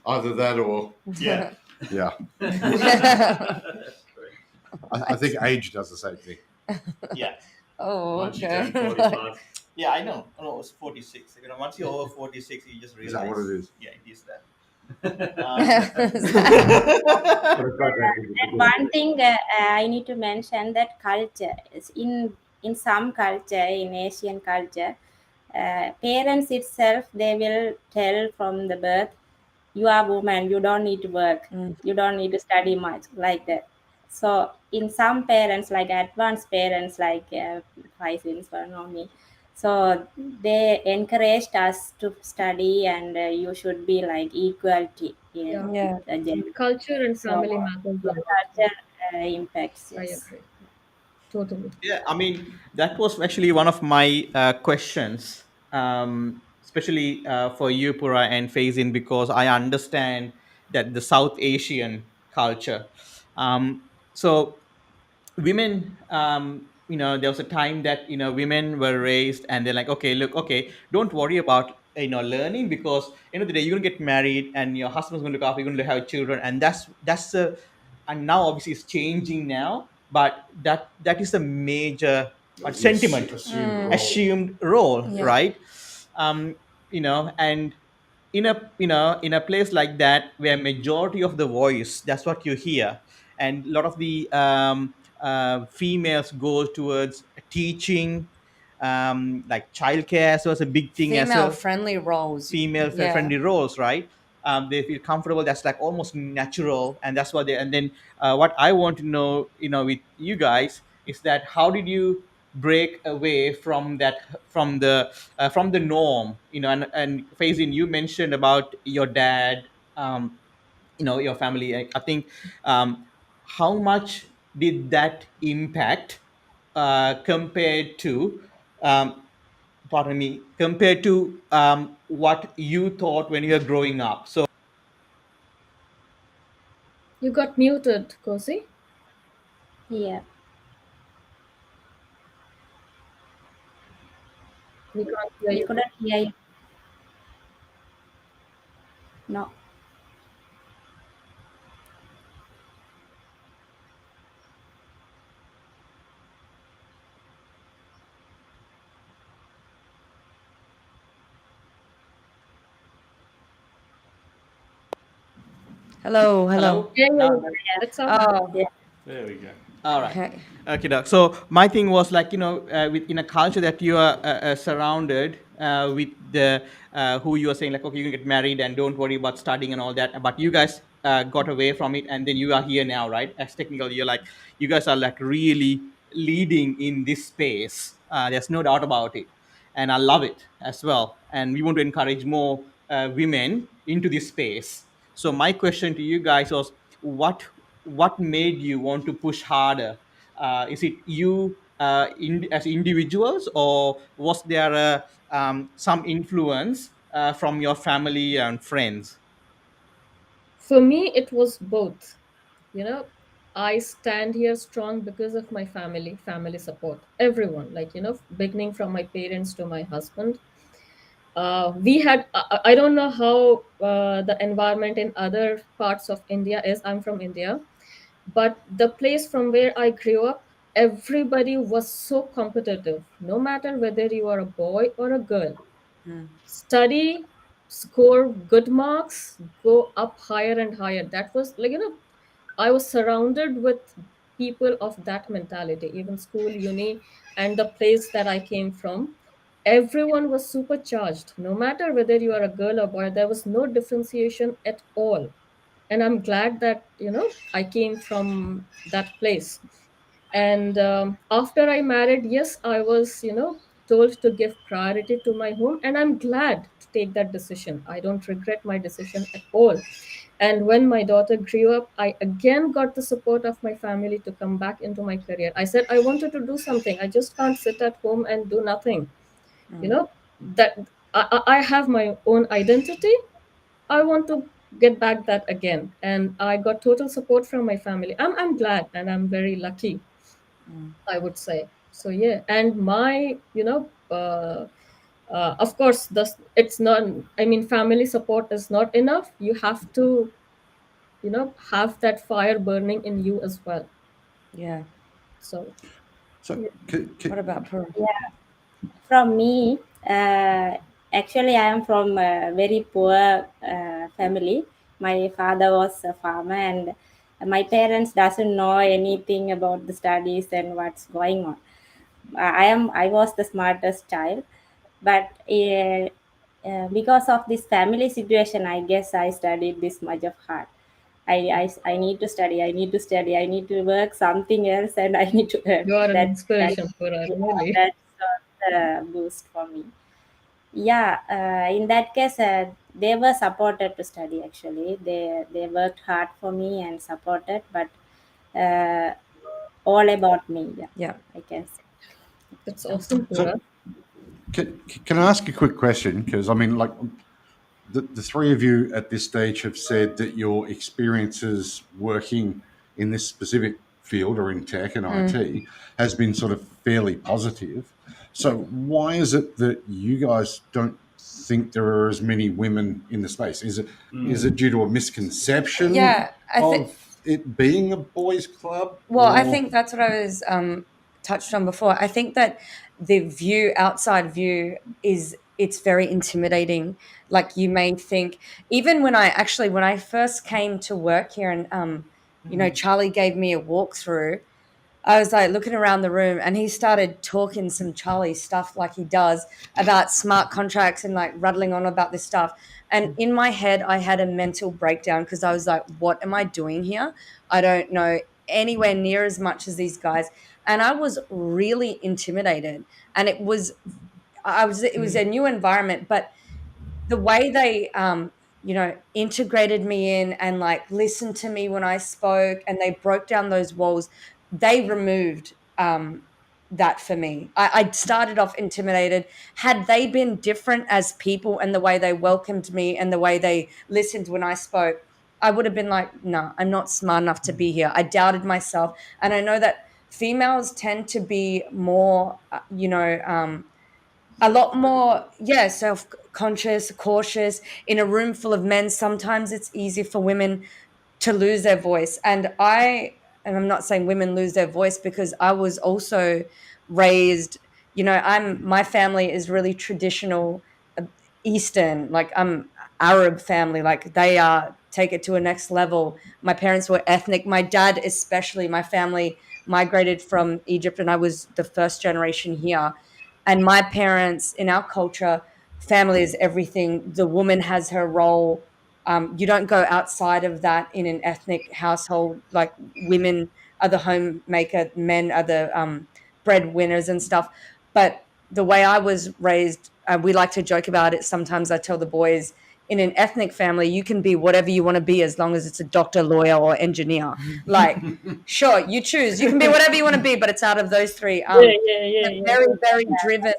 Speaker 3: Either that or
Speaker 2: Yeah.
Speaker 3: yeah. I think age does the same thing.
Speaker 2: Yeah.
Speaker 1: Oh,
Speaker 2: Once you
Speaker 1: okay.
Speaker 2: turn 45. Yeah, I know. Oh, it's 46. Once you're over 46, you just
Speaker 3: Is that what
Speaker 2: realize.
Speaker 3: it is?
Speaker 2: Yeah, it is that.
Speaker 3: But it goes back to the
Speaker 5: And
Speaker 3: beginning.
Speaker 5: one thing I need to mention that culture is in some culture in Asian culture, parents itself they will tell from the birth, you are woman, you don't need to work,
Speaker 1: Mm.
Speaker 5: you don't need to study much like that. So in some parents like advanced parents like Faisal or me, so they encouraged us to study and you should be like equality
Speaker 4: Yeah.
Speaker 5: with
Speaker 1: Yeah.
Speaker 5: the gender.
Speaker 4: Culture and
Speaker 5: So
Speaker 4: family matters a
Speaker 5: yeah,
Speaker 4: lot.
Speaker 5: culture impacts,
Speaker 4: I
Speaker 5: yes.
Speaker 4: agree. Totally.
Speaker 2: Yeah, I mean, that was actually one of my questions, especially for you, Pura and Faizin, because I understand that the South Asian culture. So women, there was a time that women were raised and they're like, okay, look, okay, don't worry about learning, because end of the day you're gonna get married and your husband's gonna look after, you're gonna have children, and that's the and now obviously it's changing now, but that is a major
Speaker 3: The
Speaker 2: sentiment,
Speaker 3: assumed role.
Speaker 2: assumed role,
Speaker 1: Yeah.
Speaker 2: right? um and in a place like that where majority of the voice, that's what you hear, and a lot of the females go towards teaching, like childcare, so it's a big thing as
Speaker 1: Female
Speaker 2: a
Speaker 1: friendly roles.
Speaker 2: female
Speaker 1: Yeah.
Speaker 2: friendly roles, right? They feel comfortable, that's like almost natural, and that's what they and then what I want to know, with you guys, is that how did you break away from that, from the norm, and Faizin, you mentioned about your dad, your family. I think, how much did that impact, compared to, um, pardon me, compared to what you thought when you were growing up? So
Speaker 4: You got muted, Kosi.
Speaker 5: Yeah,
Speaker 4: We can't hear
Speaker 5: we
Speaker 4: you.
Speaker 5: couldn't hear you. No.
Speaker 1: Hello, hello.
Speaker 2: Hello.
Speaker 4: Yeah, yeah,
Speaker 2: Now,
Speaker 4: yeah. It's up.
Speaker 1: Oh,
Speaker 5: Yeah.
Speaker 6: There we go.
Speaker 2: all right.
Speaker 1: okay.
Speaker 2: Okay, doc. So my thing was like, with in a culture that you are surrounded with the who you are saying like, okay, you can get married and don't worry about studying and all that. But you guys got away from it, and then you are here now, right? As technically, you're like, you guys are like really leading in this space. There's no doubt about it, and I love it as well. And we want to encourage more women into this space. So my question to you guys was, what made you want to push harder? Is it you as individuals, or was there some influence from your family and friends?
Speaker 4: For me, it was both. You know, I stand here strong because of my family support. Everyone, like, beginning from my parents to my husband. We had, I don't know how the environment in other parts of India is. I'm from India, but the place from where I grew up, everybody was so competitive, no matter whether you are a boy or a girl.
Speaker 1: Mm,
Speaker 4: Study, score good marks, go up higher and higher. That was like, I was surrounded with people of that mentality, even school, uni, and the place that I came from. Everyone was supercharged, no matter whether you are a girl or boy. There was no differentiation at all. And I'm glad that, I came from that place. And after I married, yes, I was, told to give priority to my home, and I'm glad to take that decision. I don't regret my decision at all. And when my daughter grew up, I again got the support of my family to come back into my career. I said I wanted to do something. I just can't sit at home and do nothing. You
Speaker 1: mm,
Speaker 4: know that I have my own identity. I want to get back that again, and I got total support from my family. I'm glad, and I'm very lucky,
Speaker 1: mm.
Speaker 4: I would say. So yeah, and my, of course, it's not. I mean, family support is not enough. You have to, have that fire burning in you as well.
Speaker 1: Yeah.
Speaker 4: So
Speaker 3: So,
Speaker 4: yeah.
Speaker 1: What about Pura?
Speaker 5: Yeah. From me, actually, I am from a very poor family. My father was a farmer, and my parents doesn't know anything about the studies and what's going on. I was the smartest child, but because of this family situation, I guess I studied this much of hard. I need to study. I need to study. I need to work something else, and I need to earn.
Speaker 4: You are an
Speaker 5: That
Speaker 4: inspiration for us,
Speaker 5: yeah,
Speaker 4: really.
Speaker 5: that's the boost for me. Yeah, in that case, they were supported to study. Actually, they worked hard for me and supported, but uh, all about me. Yeah,
Speaker 1: Yeah.
Speaker 5: I can say.
Speaker 4: That's
Speaker 1: Yeah.
Speaker 4: awesome,
Speaker 3: so
Speaker 4: Pura.
Speaker 3: can I ask a quick question? Because I mean, like the three of you at this stage have said that your experiences working in this specific field or in tech and
Speaker 1: Mm,
Speaker 3: IT has been sort of fairly positive. So why is it that you guys don't think there are as many women in the space? Is it due to a misconception
Speaker 1: yeah. I think.
Speaker 3: of it being a boys' club,
Speaker 1: Well, I
Speaker 3: or
Speaker 1: think that's what I was touched on before. I think that the outside view, is it's very intimidating. Like, you may think, even when I first came to work here, and Charlie gave me a walkthrough. I was like looking around the room, and he started talking some Charlie stuff like he does about smart contracts and like rattling on about this stuff. And in my head, I had a mental breakdown because I was like, what am I doing here? I don't know anywhere near as much as these guys. And I was really intimidated. And it was a new environment, but the way they integrated me in and like listened to me when I spoke, and they broke down those walls, they removed that for me. I started off intimidated. Had they been different as people, and the way they welcomed me and the way they listened when I spoke, I would have been like, no, I'm not smart enough to be here. I doubted myself. And I know that females tend to be more a lot more, yeah, self-conscious, cautious. In a room full of men, sometimes it's easy for women to lose their voice. And I'm not saying women lose their voice, because I was also raised, I'm my family is really traditional, Eastern, like I'm Arab family, like they are take it to a next level. My parents were ethnic. My dad, especially, my family migrated from Egypt, and I was the first generation here. And my parents, in our culture, family is everything. The woman has her role. You don't go outside of that in an ethnic household. Like, women are the homemaker, men are the breadwinners and stuff. But the way I was raised, we like to joke about it. Sometimes I tell the boys, in an ethnic family, you can be whatever you want to be as long as it's a doctor, lawyer, or engineer. Like, sure, you choose. You can be whatever you want to be, but it's out of those three.
Speaker 4: Yeah, yeah, yeah,
Speaker 1: They're
Speaker 4: yeah.
Speaker 1: very, very driven.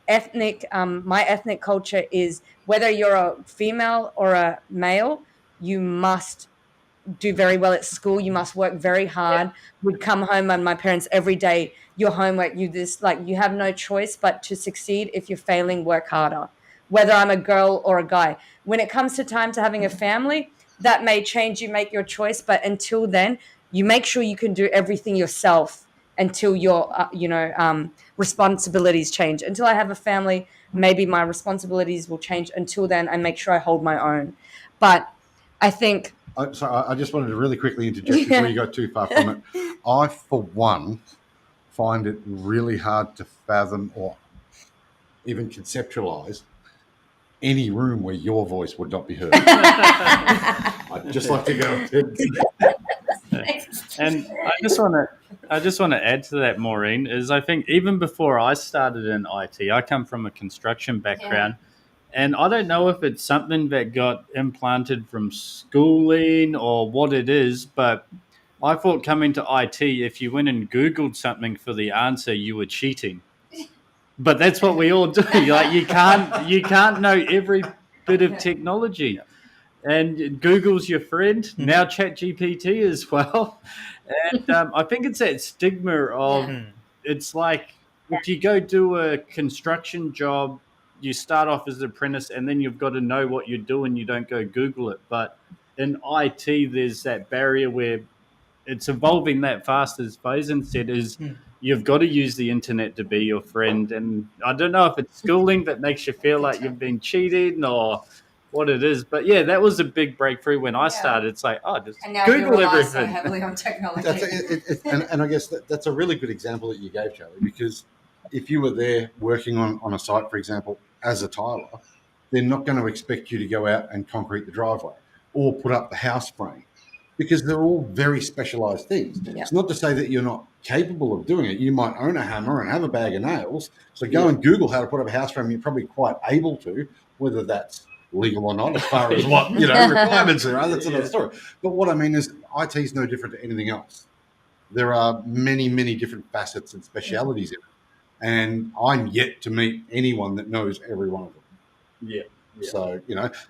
Speaker 1: Ethnic. My ethnic culture is whether you're a female or a male, you must do very well at school. You must work very hard. We'd come home and my parents every day, your homework, you this, like, you have no choice but to succeed. If you're failing, work harder. Whether I'm a girl or a guy. When it comes to time to having a family, that may change. You make your choice, but until then, you make sure you can do everything yourself until your responsibilities change. Until I have a family, maybe my responsibilities will change. Until then, I make sure I hold my own. But I think
Speaker 3: I just wanted to really quickly interject before you go too far from it. I, for one, find it really hard to fathom or even conceptualize any room where your voice would not be heard. I'd just like to go.
Speaker 6: And I just want to add to that, Maureen, is I think even before I started in IT, I come from a construction background. And I don't know if it's something that got implanted from schooling or what it is, but I thought coming to IT, if you went and Googled something for the answer, you were cheating. But that's what we all do. Like, you can't know every bit of technology. And Google's your friend. Now ChatGPT as well. And I think it's that stigma of it's like if you go do a construction job, you start off as an apprentice and then you've got to know what you're doing. You don't go Google it. But in IT, there's that barrier where it's evolving that fast, as Faison said, is you've got to use the internet to be your friend. And I don't know if it's schooling that makes you feel like you've been cheated or what it is. But yeah, that was a big breakthrough when I started. It's like, oh, just
Speaker 1: and now
Speaker 6: Google
Speaker 1: you rely
Speaker 6: everything.
Speaker 1: so heavily on technology.
Speaker 3: And I guess that's a really good example that you gave, Charlie, because if you were there working on a site, for example, as a tiler, they're not going to expect you to go out and concrete the driveway or put up the house frame, because they're all very specialized things.
Speaker 1: Yeah.
Speaker 3: It's not to say that you're not capable of doing it. You might own a hammer and have a bag of nails. So go and Google how to put up a house frame. You're probably quite able to, whether that's legal or not, as far as what requirements there are. That's another story. But what I mean is, IT is no different to anything else. There are many, many different facets and specialities in it, and I'm yet to meet anyone that knows every one of them.
Speaker 6: Yeah.
Speaker 3: So,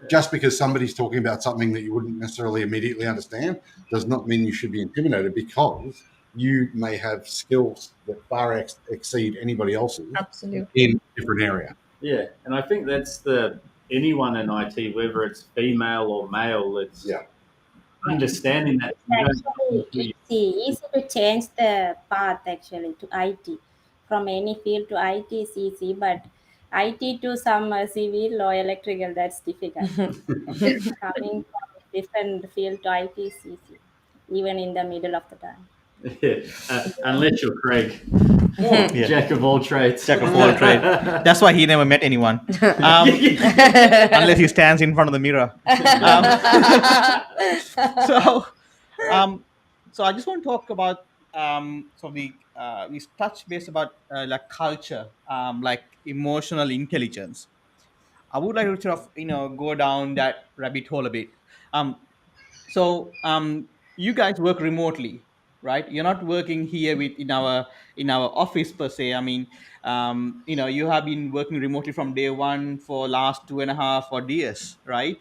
Speaker 3: just because somebody's talking about something that you wouldn't necessarily immediately understand does not mean you should be intimidated, because you may have skills that far exceed anybody else's.
Speaker 4: Absolutely.
Speaker 3: In a different area.
Speaker 6: Yeah, and I think that's anyone in IT, whether it's female or male, it's understanding that.
Speaker 5: Actually, easy to change the path actually to IT. From any field to IT is easy, but IT to some civil or electrical, that's difficult. Coming from different field to IT is easy, even in the middle of the time.
Speaker 6: Unless you're Craig, jack of all trades.
Speaker 7: Jack of all trades. That's why he never met anyone, unless he stands in front of the mirror. So I just want to talk about we touched base about like culture, like emotional intelligence. I would like to sort of go down that rabbit hole a bit. So you guys work remotely, right? You're not working here in our office per se. I mean, you have been working remotely from day one for last 2.5 years, right?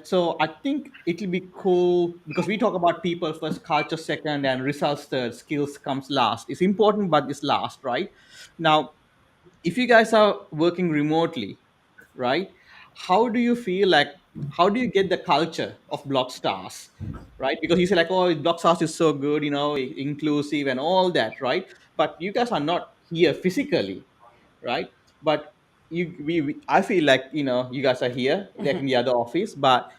Speaker 7: So I think it'll be cool, because we talk about people first, culture second, and results third, skills comes last. It's important, but it's last, right? Now, if you guys are working remotely, right, how do you feel like, how do you get the culture of Blockstars, right? Because you say like, oh, Blockstars is so good, inclusive and all that, right? But you guys are not here physically, right? But I feel like, you guys are here like in the other office, but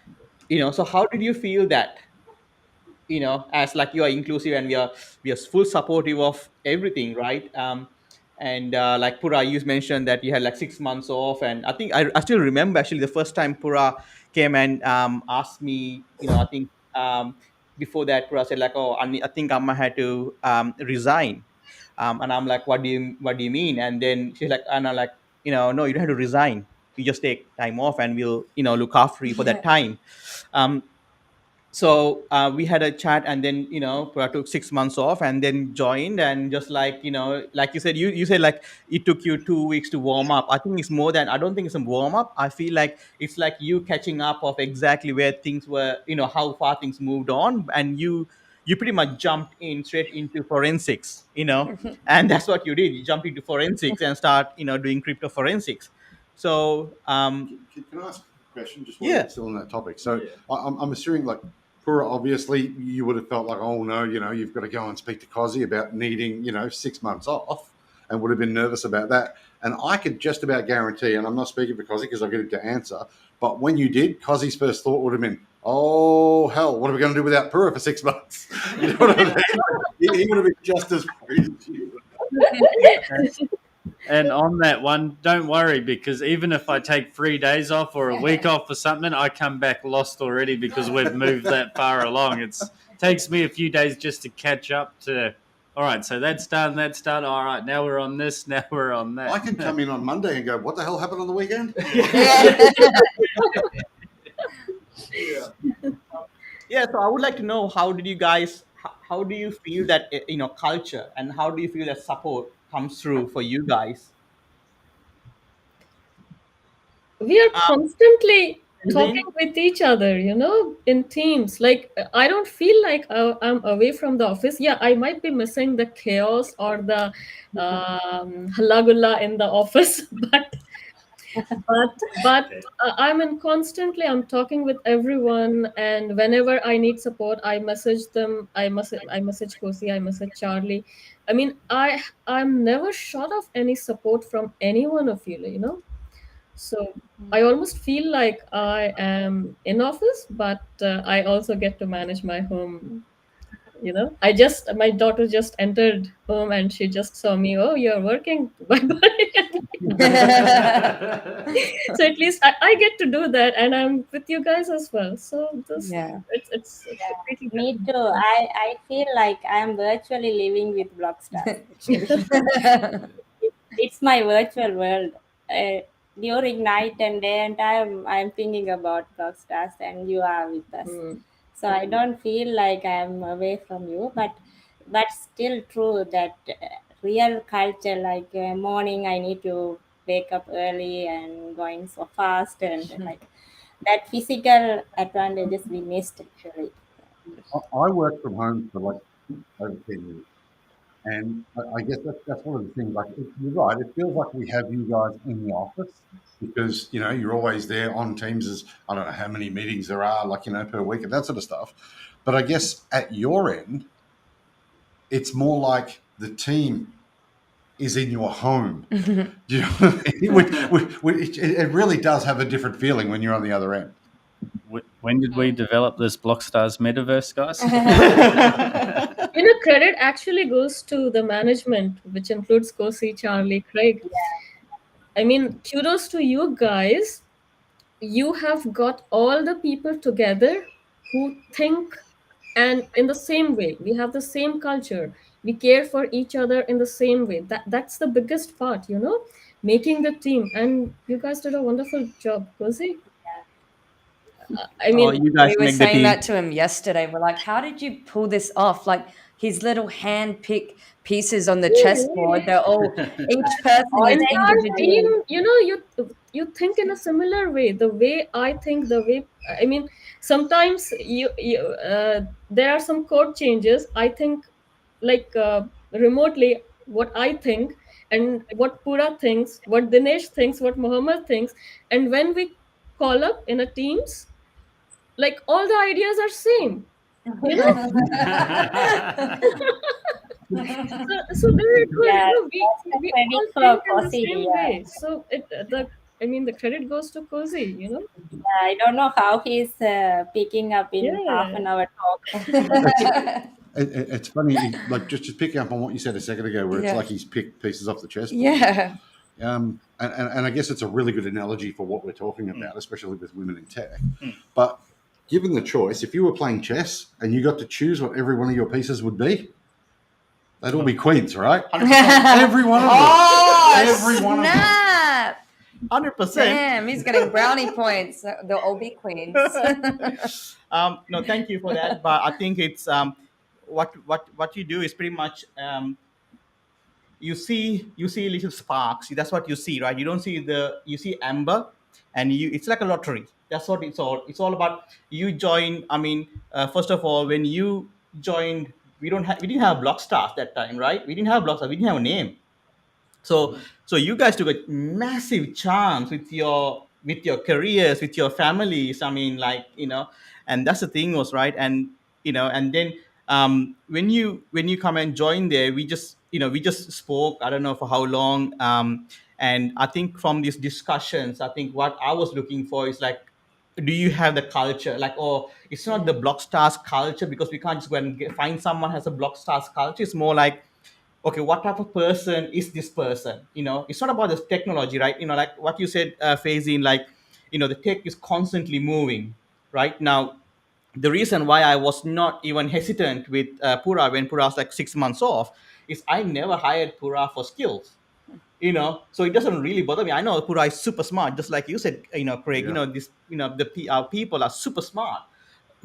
Speaker 7: so how did you feel that, as like you are inclusive and we are full supportive of everything, right? And like Pura, you mentioned that you had like 6 months off, and I think I still remember actually the first time Pura came and asked me, I think before that Pura said like, oh, I think Amma had to resign. And I'm like, what do you mean? And then she's like, and I'm like, no, you don't have to resign, you just take time off and we'll look after you for that time. um, so we had a chat, and then Pura took 6 months off and then joined, and just like like you said, you said like it took you 2 weeks to warm up. I think it's more than, I don't think it's a warm up. I feel like it's like you catching up of exactly where things were, how far things moved on, and you pretty much jumped in straight into forensics, and that's what you did. You jumped into forensics and start doing crypto forensics. So
Speaker 3: Can I ask a question just while
Speaker 7: yeah.
Speaker 3: you're still on that topic? So
Speaker 6: Yeah.
Speaker 3: I'm assuming like Pura, obviously you would have felt like, oh no, you've got to go and speak to Cozzy about needing, 6 months off, and would have been nervous about that. And I could just about guarantee, and I'm not speaking for Cozzy because I'll get him to answer, but when you did, Cozzy's first thought would have been, oh hell, what are we going to do without Pura for 6 months? You know what I mean? He would have been just as worried as you.
Speaker 6: And on that one, don't worry, because even if I take 3 days off or a week off or something, I come back lost already because we've moved that far along. It takes me a few days just to catch up to, all right, so that's done. All right, now we're on this, now we're on that.
Speaker 3: I can come in on Monday and go, what the hell happened on the weekend?
Speaker 7: Yeah, so I would like to know, how do you feel that culture, and how do you feel that support comes through for you guys?
Speaker 4: We are
Speaker 7: Um,
Speaker 4: constantly
Speaker 7: Tenzin?
Speaker 4: talking with each other, in teams. Like, I don't feel like I'm away from the office. Yeah, I might be missing the chaos or the halagulla in the office, but I'm talking with everyone, and whenever I need support, I message them. I message Kosi, I message Charlie. I mean, I'm never short of any support from any one of you. So I almost feel like I am in office, but I also get to manage my home. My daughter just entered home and she just saw me. Oh, you're working. Bye bye. So at least I get to do that, and I'm with you guys as well. So this
Speaker 1: Yeah.
Speaker 4: it's completely
Speaker 5: Me
Speaker 4: different.
Speaker 5: too. I feel like I am virtually living with Blockstars. It's my virtual world. Uh, During night and day and time, I'm thinking about Blockstars, and you are with us.
Speaker 4: Mm.
Speaker 5: So I don't feel like I'm away from you, but still true that real culture, like morning, I need to wake up early and going so fast, and like that physical advantages we missed actually.
Speaker 3: I worked from home for like over 10 years. And I guess that's one of the things. Like you're right, it feels like we have you guys in the office because you're always there on Teams. As I don't know how many meetings there are, like per week and that sort of stuff. But I guess at your end, it's more like the team is in your home. Do you know what I mean? It really does have a different feeling when you're on the other end.
Speaker 6: When did we develop this Blockstars metaverse, guys?
Speaker 4: Credit actually goes to the management, which includes Kosi, Charlie, Craig. I mean, kudos to you guys. You have got all the people together who think and in the same way. We have the same culture. We care for each other in the same way. That's the biggest part, making the team. And you guys did a wonderful job, Kosi. I
Speaker 7: Oh,
Speaker 4: mean,
Speaker 7: you guys
Speaker 1: We were
Speaker 7: make the
Speaker 1: saying
Speaker 7: team.
Speaker 1: that to him yesterday. We're like, how did you pull this off? Like his little hand pick pieces on the chessboard, they're all, each person is
Speaker 4: entire
Speaker 1: individually.
Speaker 4: team, you think in a similar way. The way I think, the way, I mean, sometimes there are some code changes. I think, like, remotely, what I think and what Pura thinks, what Dinesh thinks, what Muhammad thinks, and when we call up in a teams, like all the ideas are same. you know So there it was.
Speaker 5: Yeah, that's the
Speaker 4: We
Speaker 5: credit
Speaker 4: all
Speaker 5: for
Speaker 4: think in the
Speaker 5: Cozy
Speaker 4: same
Speaker 5: here.
Speaker 4: way. So the credit goes to Cozy,
Speaker 5: I don't know how he's picking up in half
Speaker 4: Yeah.
Speaker 5: an hour talk.
Speaker 3: It's it's funny, like just picking up on what you said a second ago, where it's
Speaker 1: Yeah.
Speaker 3: like he's picked pieces off the chessboard.
Speaker 1: Yeah.
Speaker 3: And I guess it's a really good analogy for what we're talking about, especially with women in tech. But given the choice, if you were playing chess and you got to choose what every one of your pieces would be, they'd all be queens, right?
Speaker 7: 100%.
Speaker 3: Every one of them.
Speaker 1: Oh,
Speaker 3: Every one of them.
Speaker 1: snap.
Speaker 7: 100%.
Speaker 1: Damn, he's getting brownie points. They'll all be queens.
Speaker 7: No, thank you for that. But I think it's what you do is pretty much you see little sparks. That's what you see, right? You don't see you see amber, and it's like a lottery. That's what it's all about. You join. I mean, first of all, when you joined, we didn't have Blockstars that time, right? We didn't have Blockstars. We didn't have a name. So you guys took a massive chance with your careers, with your families. I mean, like, and that's the thing was right. And and then when you come and join there, we just spoke, I don't know for how long. And I think from these discussions, I think what I was looking for is like, do you have the culture, like, oh, it's not the Blockstars culture, because we can't just go and find someone who has a Blockstars culture. It's more like, okay, what type of person is this person? It's not about this technology, right? Like what you said, Faizin, like, the tech is constantly moving right now. The reason why I was not even hesitant with Pura when Pura was like 6 months off is I never hired Pura for skills. So it doesn't really bother me. I know Pura is super smart, just like you said, Craig.
Speaker 3: Yeah.
Speaker 7: Our people are super smart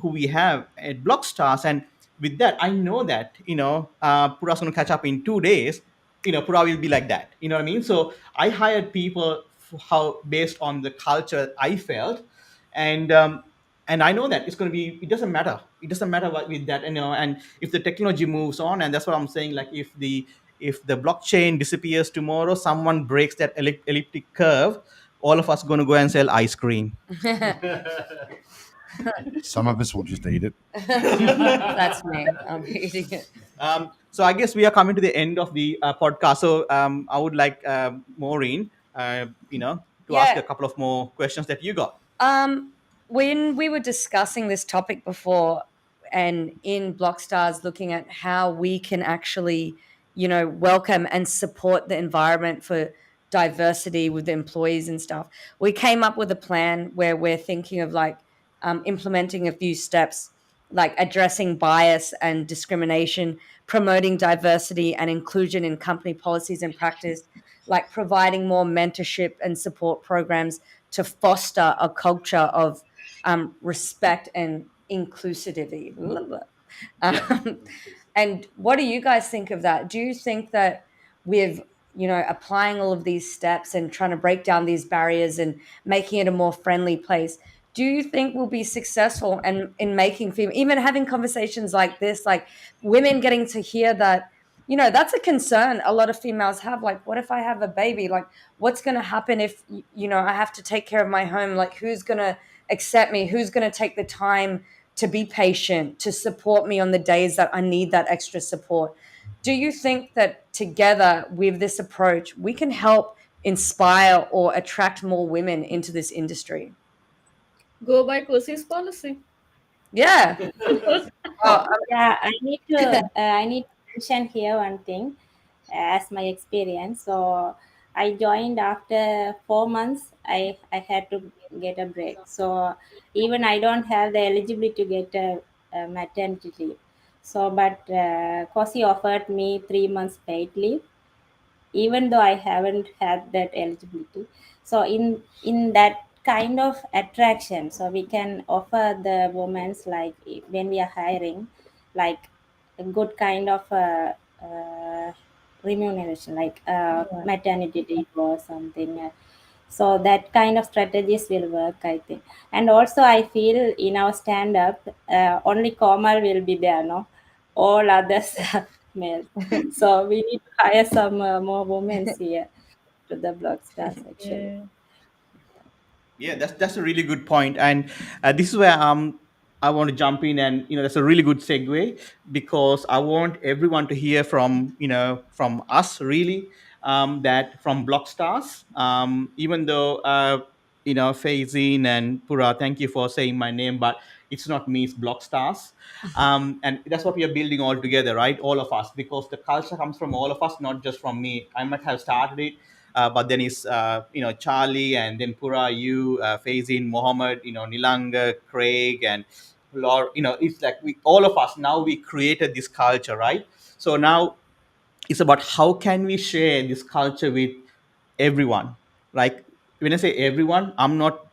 Speaker 7: who we have at Blockstars. And with that, I know that Pura's going to catch up in 2 days. Pura will be like that. You know what I mean? So I hired people how based on the culture I felt. And I know that it's going to be. It doesn't matter. It doesn't matter what with that. And if the technology moves on, and that's what I'm saying. Like if the blockchain disappears tomorrow, someone breaks that elliptic curve, all of us going to go and sell ice cream.
Speaker 3: Some of us will just eat it.
Speaker 1: That's me. I'm eating it.
Speaker 7: So I guess we are coming to the end of the podcast. So I would like Maureen, to ask
Speaker 1: Yeah.
Speaker 7: a couple of more questions that you got.
Speaker 1: When we were discussing this topic before, and in Blockstars, looking at how we can actually, welcome and support the environment for diversity with employees and stuff, we came up with a plan where we're thinking of like implementing a few steps, like addressing bias and discrimination, promoting diversity and inclusion in company policies and practice, like providing more mentorship and support programs to foster a culture of respect and inclusivity. And what do you guys think of that? Do you think that with applying all of these steps and trying to break down these barriers and making it a more friendly place, do you think we'll be successful and in making even having conversations like this, like women getting to hear that, that's a concern a lot of females have, like, what if I have a baby, like what's going to happen if I have to take care of my home, like who's going to accept me, who's going to take the time to be patient, to support me on the days that I need that extra support? Do you think that together with this approach we can help inspire or attract more women into this industry?
Speaker 4: Go by Cozy's policy.
Speaker 1: Yeah. Oh,
Speaker 5: Yeah, I need to mention here one thing as my experience. So I joined after 4 months. I had to get a break. So even I don't have the eligibility to get a maternity leave. So but Kosi offered me 3 months paid leave, even though I haven't had that eligibility. So in that kind of attraction, so we can offer the women's, like when we are hiring, like a good kind of remuneration, like maternity leave or something. So that kind of strategies will work, I think. And also I feel in our stand up, only Komal will be there, no, all others are male. So we need to hire some more women here to the Blockstars actually.
Speaker 4: Yeah.
Speaker 7: Yeah, that's a really good point. And this is where I want to jump in, and that's a really good segue, because I want everyone to hear from from us, really, that from Blockstars. Even though Faizine and Pura, thank you for saying my name, but it's not me, it's Blockstars. And that's what we are building all together, right? All of us, because the culture comes from all of us, not just from me. I might have started it, but then it's Charlie, and then Pura, you, Faizin, Mohammed, Nilanga, Craig, and Laura. It's like we, all of us, now we created this culture, right? So now it's about how can we share this culture with everyone. Like, when I say everyone, I'm not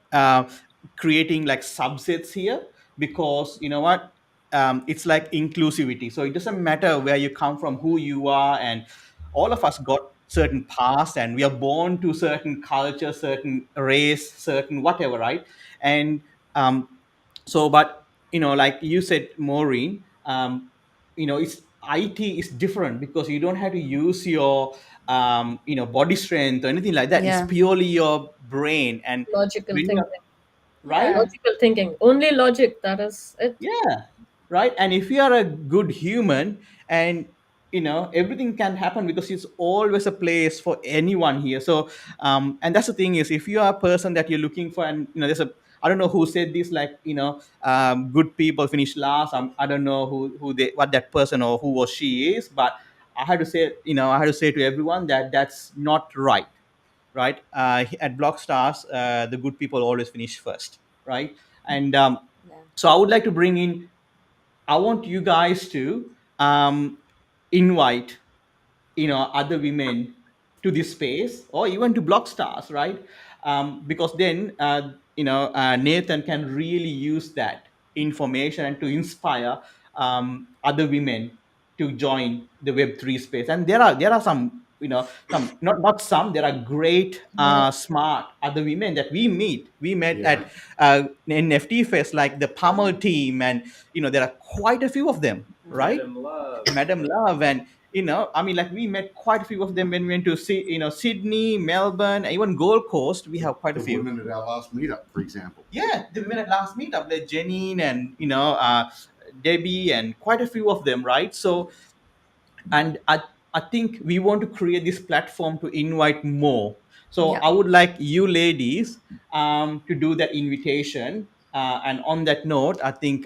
Speaker 7: creating like subsets here, because you know what, it's like inclusivity. So it doesn't matter where you come from, who you are, and all of us got certain past, and we are born to certain culture, certain race, certain whatever, right? And so, but like you said, Maureen, it's IT is different, because you don't have to use your body strength or anything like that. It's
Speaker 1: Yeah.
Speaker 7: purely your brain. And
Speaker 4: Logical
Speaker 7: when you're
Speaker 4: thinking.
Speaker 7: right,
Speaker 1: Yeah.
Speaker 4: Logical thinking. Only logic. That is it.
Speaker 7: yeah, right. And if you are a good human, and everything can happen, because it's always a place for anyone here. So and that's the thing, is if you are a person that you're looking for, and there's a, I don't know who said this, like good people finish last. I don't know who they, what that person or who or she is, but I had to say to everyone that that's not right, right? At Blockstars, the good people always finish first, right? And
Speaker 1: Yeah.
Speaker 7: so I would like to bring in, I want you guys to invite other women to this space, or even to Blockstars, right? Because then Nathan can really use that information and to inspire other women to join the Web3 space. And there are some, some, not some, there are great
Speaker 1: Yeah.
Speaker 7: smart other women that we met
Speaker 3: Yeah.
Speaker 7: at NFT Fest, like the Pummel team, and there are quite a few of them, right?
Speaker 6: Madam Love.
Speaker 7: Madam Love, and I mean, like, we met quite a few of them when we went to see, Sydney, Melbourne, even Gold Coast. We have quite a
Speaker 3: The
Speaker 7: few.
Speaker 3: women at our last meetup, for example.
Speaker 7: Yeah, the women at last meetup, like Janine and Debbie, and quite a few of them, right? So, and I think we want to create this platform to invite more. So
Speaker 1: Yeah.
Speaker 7: I would like you ladies to do that invitation. And on that note,
Speaker 1: I think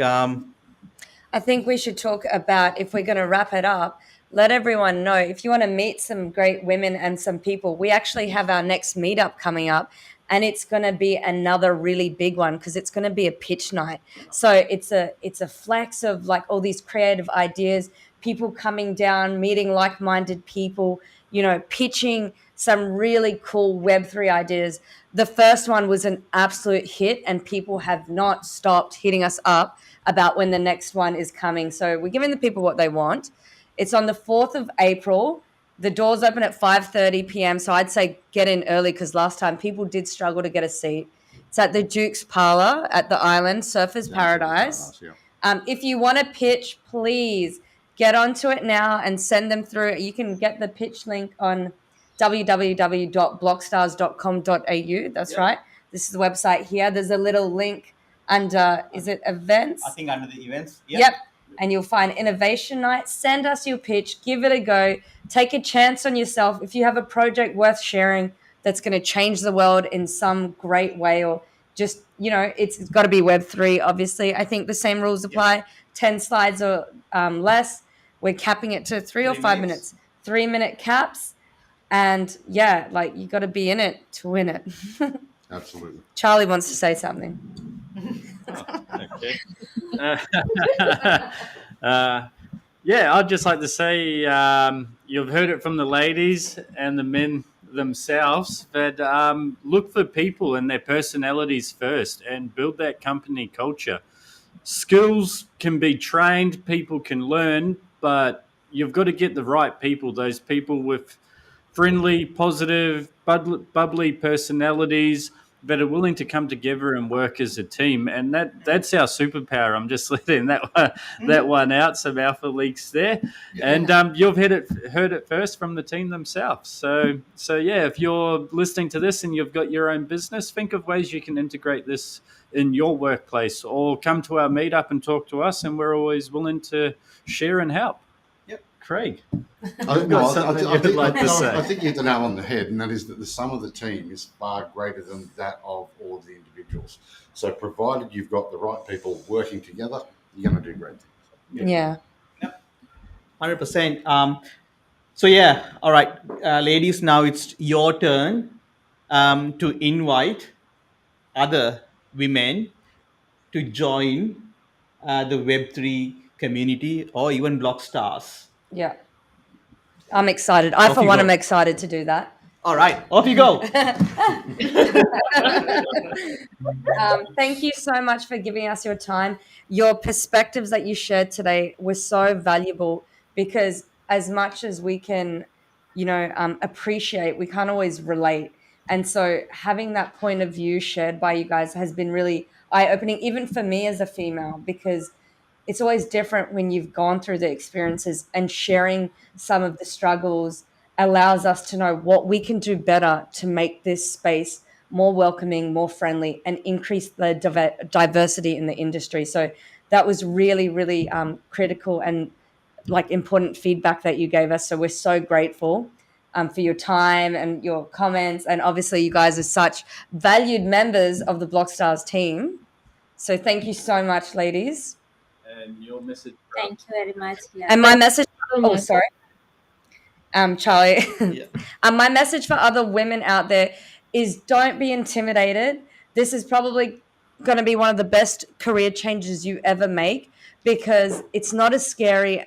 Speaker 1: we should talk about, if we're going to wrap it up, let everyone know, if you want to meet some great women and some people, we actually have our next meetup coming up, and it's going to be another really big one, because it's going to be a pitch night. So it's a flex of like all these creative ideas, people coming down, meeting like-minded people, pitching some really cool Web3 ideas. The first one was an absolute hit, and people have not stopped hitting us up about when the next one is coming. So we're giving the people what they want. It's on the 4th of April. The doors open at 5:30 p.m. So I'd say get in early, because last time people did struggle to get a seat. It's at the Duke's Parlour at the Island, Surfers Paradise.
Speaker 3: Yeah.
Speaker 1: If you want to pitch, please get onto it now and send them through. You can get the pitch link on www.blockstars.com.au. That's right. This is the website here. There's a little link under, is it events?
Speaker 7: I think under the events.
Speaker 1: Yep. And you'll find Innovation Night. Send us your pitch. Give it a go. Take a chance on yourself. If you have a project worth sharing that's going to change the world in some great way, or just, it's got to be Web3, obviously. I think the same rules apply. 10 slides or less. We're capping it to 3 or 5 minutes. 3-minute caps. And yeah, like, you got to be in it to win it.
Speaker 3: Absolutely.
Speaker 1: Charlie wants to say something.
Speaker 6: Okay. Yeah, I'd just like to say you've heard it from the ladies and the men themselves, but look for people and their personalities first, and build that company culture. Skills can be trained, people can learn, but you've got to get the right people, those people with friendly, positive, bubbly personalities, but are willing to come together and work as a team. And that's our superpower. I'm just letting that one out. Some alpha leaks there, and you've heard it first from the team themselves. So yeah, if you're listening to this and you've got your own business, think of ways you can integrate this in your workplace, or come to our meetup and talk to us, and we're always willing to share and help.
Speaker 7: Yep.
Speaker 6: Craig,
Speaker 3: I
Speaker 6: you've got something you'd like to say.
Speaker 3: I think you hit the nail on the head, and that is that the sum of the team is far greater than that of all of the individuals. So provided you've got the right people working together, you're going to do great things.
Speaker 1: Yeah.
Speaker 7: 100%. So yeah, all right, ladies, now it's your turn to invite other women to join the Web3 community or even Blockstars.
Speaker 1: Yeah. I'm excited. I, for one, am excited to do that.
Speaker 7: All right, off you go.
Speaker 1: Thank you so much for giving us your time. Your perspectives that you shared today were so valuable, because as much as we can, appreciate, we can't always relate. And so having that point of view shared by you guys has been really eye-opening, even for me as a female, because it's always different when you've gone through the experiences, and sharing some of the struggles allows us to know what we can do better to make this space more welcoming, more friendly, and increase the diversity in the industry. So that was really, really critical and important feedback that you gave us. So we're so grateful for your time and your comments. And obviously you guys are such valued members of the Blockstars team. So thank you so much, ladies.
Speaker 6: And your message.
Speaker 5: Thank you very much. Yeah.
Speaker 1: And my message.
Speaker 4: Oh,
Speaker 1: sorry. Charlie.
Speaker 7: Yeah.
Speaker 1: My message for other women out there is, don't be intimidated. This is probably going to be one of the best career changes you ever make, because it's not as scary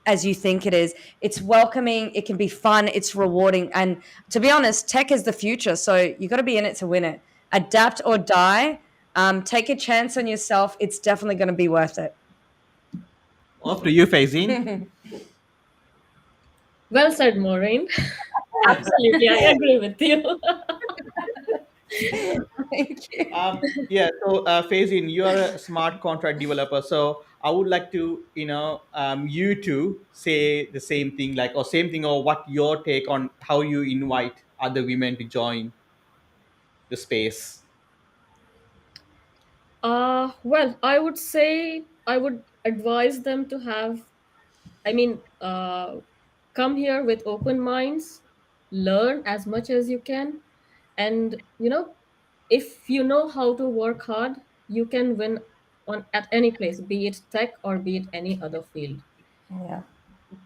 Speaker 1: as you think it is. It's welcoming. It can be fun. It's rewarding. And to be honest, tech is the future. So you got to be in it to win it. Adapt or die. Take a chance on yourself. It's definitely going to be worth it.
Speaker 7: Off to you, Faizeen.
Speaker 4: Well said, Maureen. Absolutely, I agree with you.
Speaker 1: Thank you.
Speaker 7: Yeah, so Faizeen, you are a smart contract developer. So I would like to, you to say the same thing, or what your take on how you invite other women to join the space.
Speaker 4: Well, I would say I would advise them to come here with open minds, learn as much as you can, and if you know how to work hard, you can win at any place, be it tech or be it any other field.
Speaker 1: Yeah.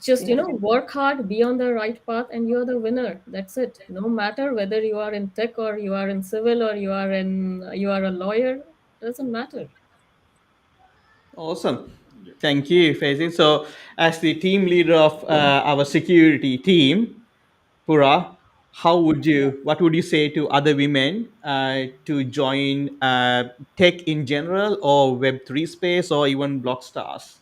Speaker 4: Just work hard, be on the right path, and you're the winner. That's it. No matter whether you are in tech or you are in civil or you are a lawyer, doesn't matter.
Speaker 7: Awesome. Thank you, Faizeen. So as the team leader of our security team, Pura, what would you say to other women to join tech in general, or Web3 space, or even Blockstars?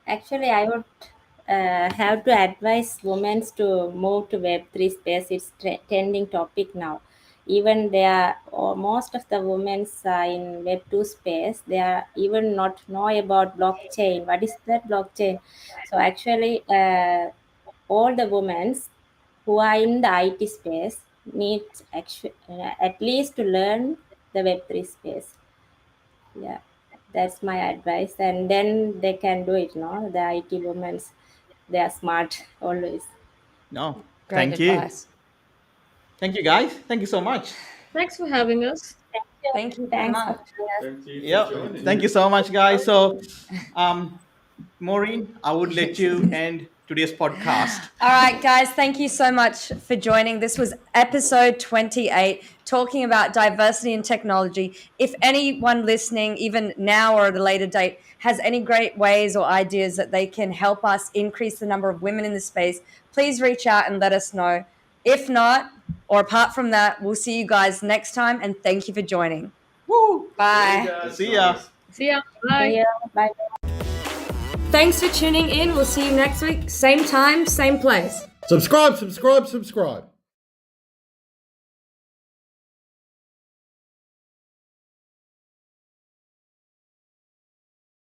Speaker 5: Actually, I would have to advise women to move to Web3 space. It's trending topic now. Even most of the women in Web2 space, they are even not know about blockchain. What is that blockchain? So actually, all the women who are in the IT space need at least to learn the Web3 space. Yeah, that's my advice. And then they can do it, no? The IT women, they are smart always.
Speaker 7: No,
Speaker 1: Great
Speaker 7: thank
Speaker 1: advice.
Speaker 7: you. Thank you, guys. Thank you so much.
Speaker 4: Thanks for having us.
Speaker 1: Thank you very
Speaker 5: Thanks.
Speaker 1: much.
Speaker 6: Thank you for
Speaker 7: Yeah,
Speaker 6: joining.
Speaker 7: thank you so much, guys. So, Maureen, I would let you end today's podcast.
Speaker 1: All right, guys, thank you so much for joining. This was episode 28, talking about diversity in technology. If anyone listening, even now or at a later date, has any great ways or ideas that they can help us increase the number of women in the space, please reach out and let us know. If not, or apart from that, we'll see you guys next time, and thank you for joining.
Speaker 7: Woo!
Speaker 1: Bye.
Speaker 7: See ya.
Speaker 4: See ya. Bye.
Speaker 5: Yeah, bye.
Speaker 1: Thanks for tuning in. We'll see you next week. Same time, same place.
Speaker 3: Subscribe.